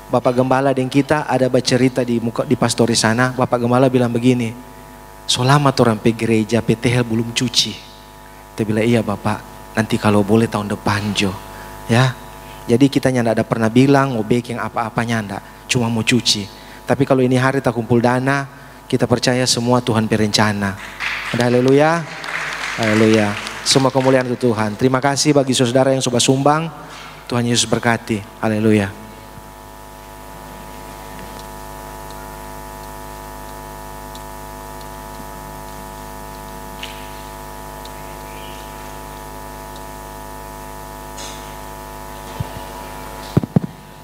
Bapak Gembala dan kita ada bercerita di pastori sana. Bapak Gembala bilang begini, selama orang pergi gereja PTL belum cuci. Kita bilang iya Bapak, nanti kalau boleh tahun depan Jo ya. Jadi kita nyanda ada pernah bilang mau baking apa-apa nyanda, cuma mau cuci. Tapi kalau ini hari tak kumpul dana, kita percaya semua Tuhan berencana. Haleluya, haleluya. Semua kemuliaan untuk Tuhan. Terima kasih bagi saudara yang sudah sumbang. Tuhan Yesus berkati. Haleluya.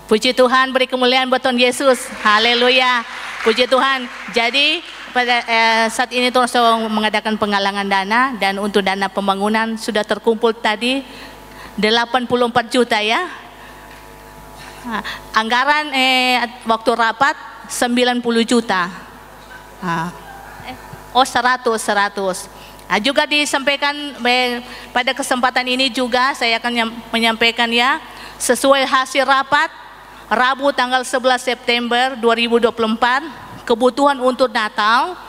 Puji Tuhan, beri kemuliaan buat Tuhan Yesus. Haleluya. Puji Tuhan. Jadi pada saat ini Tuhan sedang mengadakan penggalangan dana, dan untuk dana pembangunan sudah terkumpul tadi 84 juta ya. Anggaran waktu rapat 90 juta. 100. Nah, juga disampaikan pada kesempatan ini juga saya akan menyampaikan ya, sesuai hasil rapat Rabu tanggal 11 September 2024, kebutuhan untuk Natal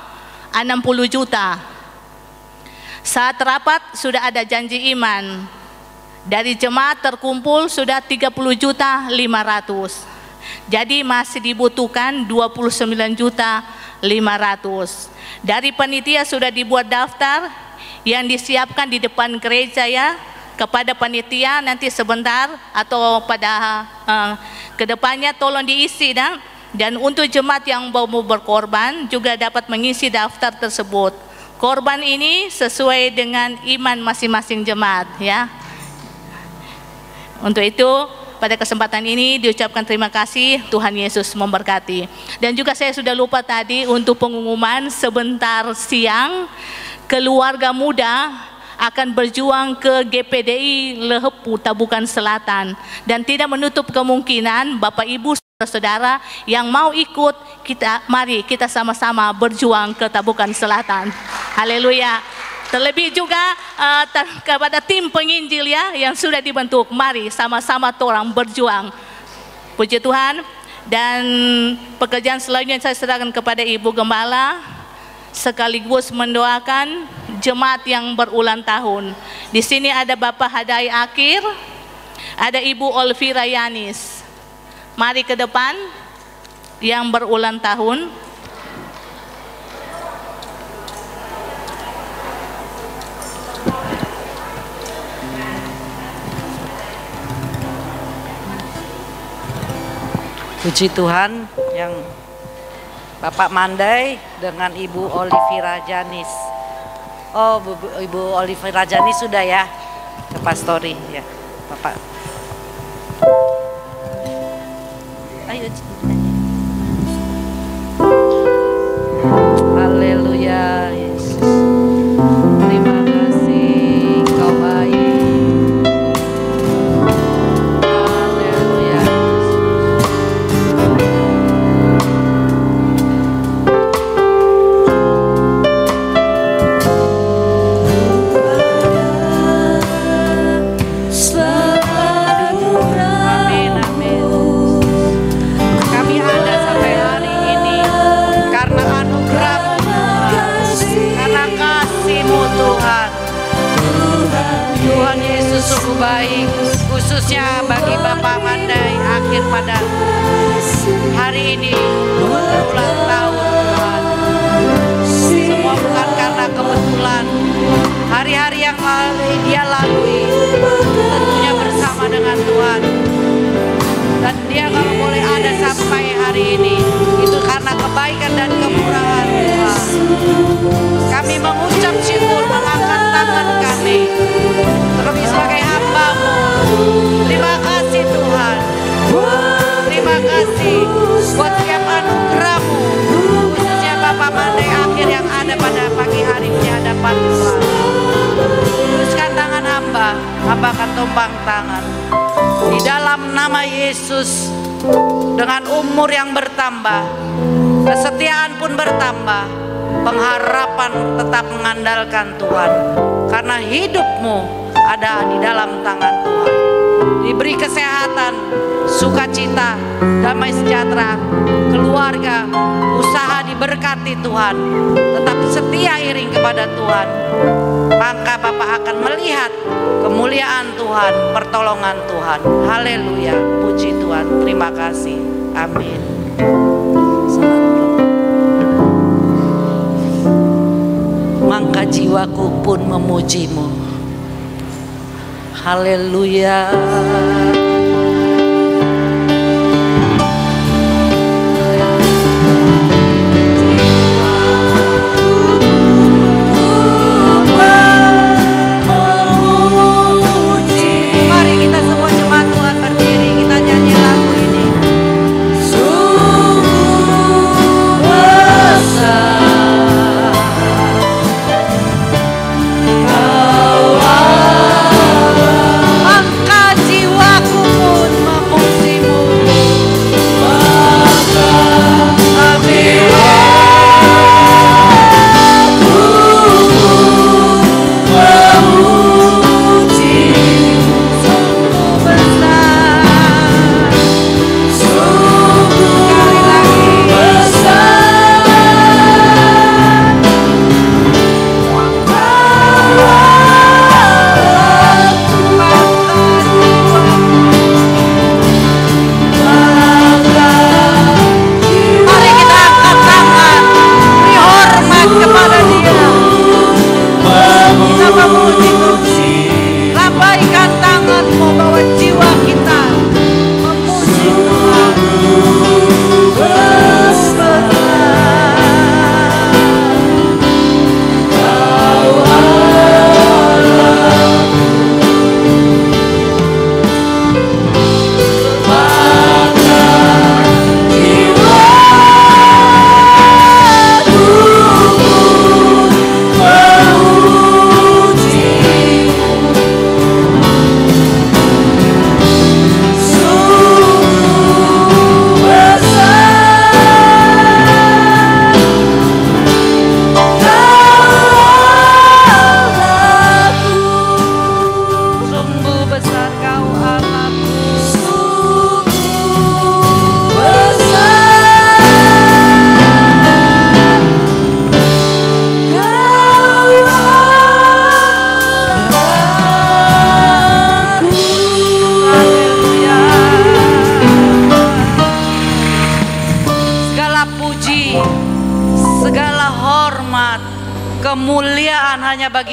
60 juta. Saat rapat sudah ada janji iman. Dari jemaat terkumpul sudah 30 juta 500. Jadi masih dibutuhkan 29 juta 500. Dari panitia sudah dibuat daftar yang disiapkan di depan gereja ya. kepada panitia nanti sebentar atau pada kedepannya tolong diisi dan untuk jemaat yang mau berkorban juga dapat mengisi daftar tersebut. Korban ini sesuai dengan iman masing-masing jemaat ya. Untuk itu pada kesempatan ini diucapkan terima kasih, Tuhan Yesus memberkati. Dan juga saya sudah lupa tadi untuk pengumuman sebentar siang keluarga muda akan berjuang ke GPDI Lehepu Tabukan Selatan dan tidak menutup kemungkinan Bapak Ibu saudara yang mau ikut mari kita sama-sama berjuang ke Tabukan Selatan. Haleluya. Terlebih juga kepada tim penginjil ya yang sudah dibentuk, mari sama-sama orang berjuang. Puji Tuhan. Dan pekerjaan selanjutnya saya serahkan kepada Ibu Gembala sekaligus mendoakan jemaat yang berulang tahun. Di sini ada Bapak Hadai Akhir, ada Ibu Olvira Yanis. Mari ke depan yang berulang tahun. Puji Tuhan, yang Bapak Mandai dengan Ibu Olivira Janis. Oh, Ibu Olivira Janis sudah ya ke pastori ya, Bapak. Ayo. Haleluya, Yesus. Terima kasih, Kau baik. Haleluya. Sungguh baik, khususnya bagi Bapak Mandai Akhir pada hari ini berulang tahun Tuhan. Semua bukan karena kebetulan, hari-hari yang dia lalui tentunya bersama dengan Tuhan. Dan dia kalau boleh ada sampai hari ini itu karena kebaikan dan kemurahan Tuhan. Kami mengucap syukur, mengangkat tangan kami terlebih sebagai hamba-Mu. Terima kasih Tuhan. Terima kasih buat setiap anugerah-Mu, khususnya Bapak Mandai Akhir yang ada pada pagi hari di hadapan Tuhan. Teruskan tangan hamba akan tumpang tangan. Di dalam nama Yesus, dengan umur yang bertambah, kesetiaan pun bertambah, pengharapan tetap mengandalkan Tuhan. Karena hidupmu ada di dalam tangan Tuhan. Diberi kesehatan, sukacita, damai sejahtera, keluarga, usaha diberkati Tuhan. Tetap setia iring kepada Tuhan. Maka Bapak akan melihat kemuliaan Tuhan, pertolongan Tuhan. Haleluya, puji Tuhan. Terima kasih. Amin. Maka jiwaku pun memuji-Mu. Haleluya. Mari kita semua jemaat Tuhan berdiri, kita nyanyi lagu ini. Angkat jiwaku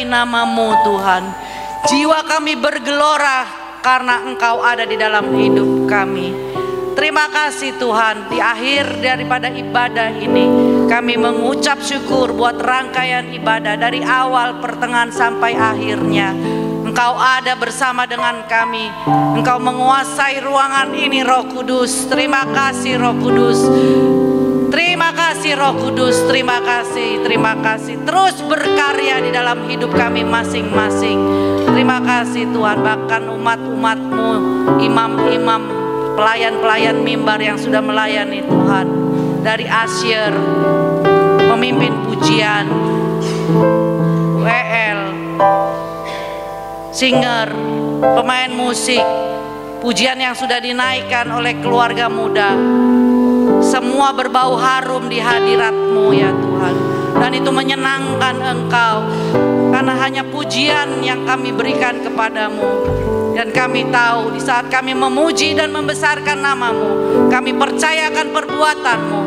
memuliakan nama-Mu Tuhan. Jiwa kami bergelora karena Engkau ada di dalam hidup kami. Terima kasih Tuhan, di akhir daripada ibadah ini kami mengucap syukur buat rangkaian ibadah dari awal, pertengahan sampai akhirnya. Engkau ada bersama dengan kami. Engkau menguasai ruangan ini, Roh Kudus. Terima kasih Roh Kudus. Terima kasih Roh Kudus, terima kasih, terima kasih. Terus berkarya di dalam hidup kami masing-masing. Terima kasih Tuhan, bahkan umat-umat-Mu, imam-imam, pelayan-pelayan mimbar yang sudah melayani Tuhan. Dari Asyir, pemimpin pujian, WL, singer, pemain musik, pujian yang sudah dinaikkan oleh keluarga muda, semua berbau harum di hadirat-Mu ya Tuhan. Dan itu menyenangkan Engkau, karena hanya pujian yang kami berikan kepadamu. Dan kami tahu di saat kami memuji dan membesarkan nama-Mu, kami percayakan perbuatan-Mu,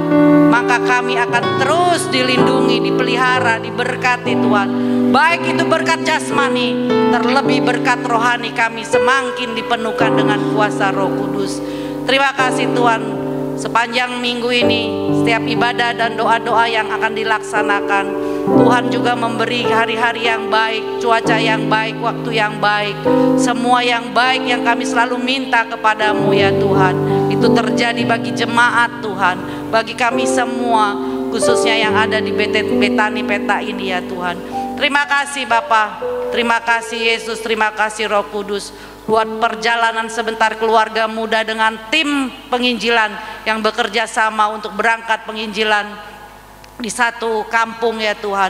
maka kami akan terus dilindungi, dipelihara, diberkati Tuhan. Baik itu berkat jasmani, terlebih berkat rohani kami semakin dipenuhkan dengan kuasa Roh Kudus. Terima kasih Tuhan. Sepanjang minggu ini, setiap ibadah dan doa-doa yang akan dilaksanakan, Tuhan juga memberi hari-hari yang baik, cuaca yang baik, waktu yang baik, semua yang baik yang kami selalu minta kepadamu ya Tuhan. Itu terjadi bagi jemaat Tuhan, bagi kami semua, khususnya yang ada di Betani Peta ini ya Tuhan. Terima kasih Bapa, terima kasih Yesus, terima kasih Roh Kudus. Buat perjalanan sebentar keluarga muda dengan tim penginjilan yang bekerja sama untuk berangkat penginjilan di satu kampung ya Tuhan.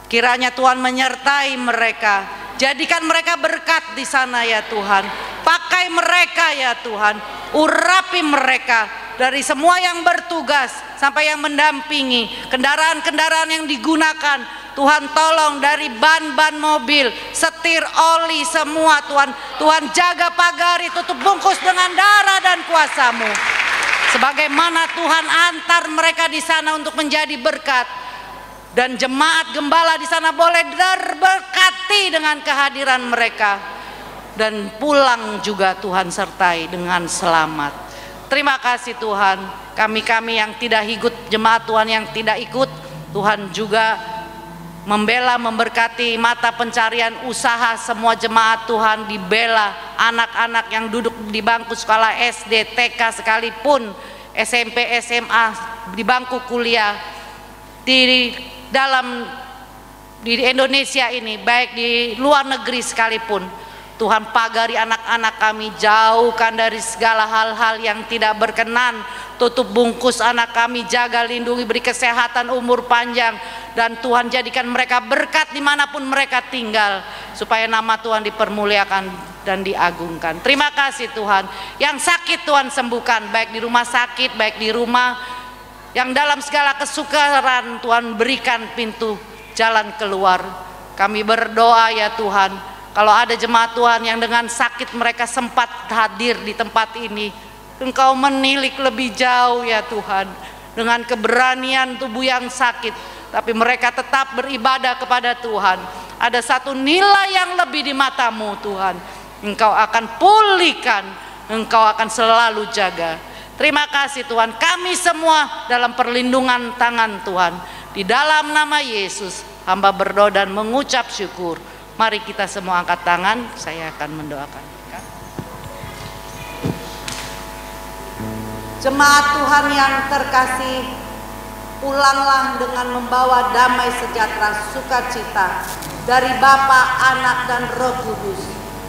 Kiranya Tuhan menyertai mereka, jadikan mereka berkat di sana ya Tuhan. Pakai mereka ya Tuhan, urapi mereka dari semua yang bertugas sampai yang mendampingi, kendaraan-kendaraan yang digunakan. Tuhan tolong dari ban-ban mobil, setir, oli, semua Tuhan. Tuhan jaga pagari, tutup bungkus dengan darah dan kuasa-Mu. Sebagaimana Tuhan antar mereka di sana untuk menjadi berkat. Dan jemaat gembala di sana boleh terberkati dengan kehadiran mereka. Dan pulang juga Tuhan sertai dengan selamat. Terima kasih Tuhan. Kami-kami yang tidak ikut, jemaat Tuhan yang tidak ikut, Tuhan juga membela, memberkati mata pencarian usaha semua jemaat Tuhan, dibela anak-anak yang duduk di bangku sekolah SD, TK sekalipun, SMP, SMA, di bangku kuliah di Indonesia ini, baik di luar negeri sekalipun. Tuhan pagari anak-anak kami, jauhkan dari segala hal-hal yang tidak berkenan. Tutup bungkus anak kami, jaga, lindungi, beri kesehatan, umur panjang. Dan Tuhan jadikan mereka berkat dimanapun mereka tinggal, supaya nama Tuhan dipermuliakan dan diagungkan. Terima kasih Tuhan. Yang sakit Tuhan sembuhkan, baik di rumah sakit, baik di rumah. Yang dalam segala kesukaran Tuhan berikan pintu jalan keluar. Kami berdoa ya Tuhan, kalau ada jemaat Tuhan yang dengan sakit mereka sempat hadir di tempat ini, Engkau menilik lebih jauh ya Tuhan. Dengan keberanian tubuh yang sakit, tapi mereka tetap beribadah kepada Tuhan. Ada satu nilai yang lebih di mata-Mu Tuhan. Engkau akan pulihkan, Engkau akan selalu jaga. Terima kasih Tuhan, kami semua dalam perlindungan tangan Tuhan. Di dalam nama Yesus hamba berdoa dan mengucap syukur. Mari kita semua angkat tangan, saya akan mendoakan. Jemaat Tuhan yang terkasih, pulanglah dengan membawa damai sejahtera sukacita dari Bapa, Anak, dan Roh Kudus,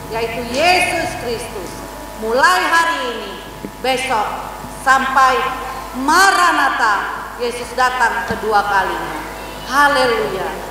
yaitu Yesus Kristus. Mulai hari ini, besok, sampai Maranatha, Yesus datang kedua kalinya. Haleluya.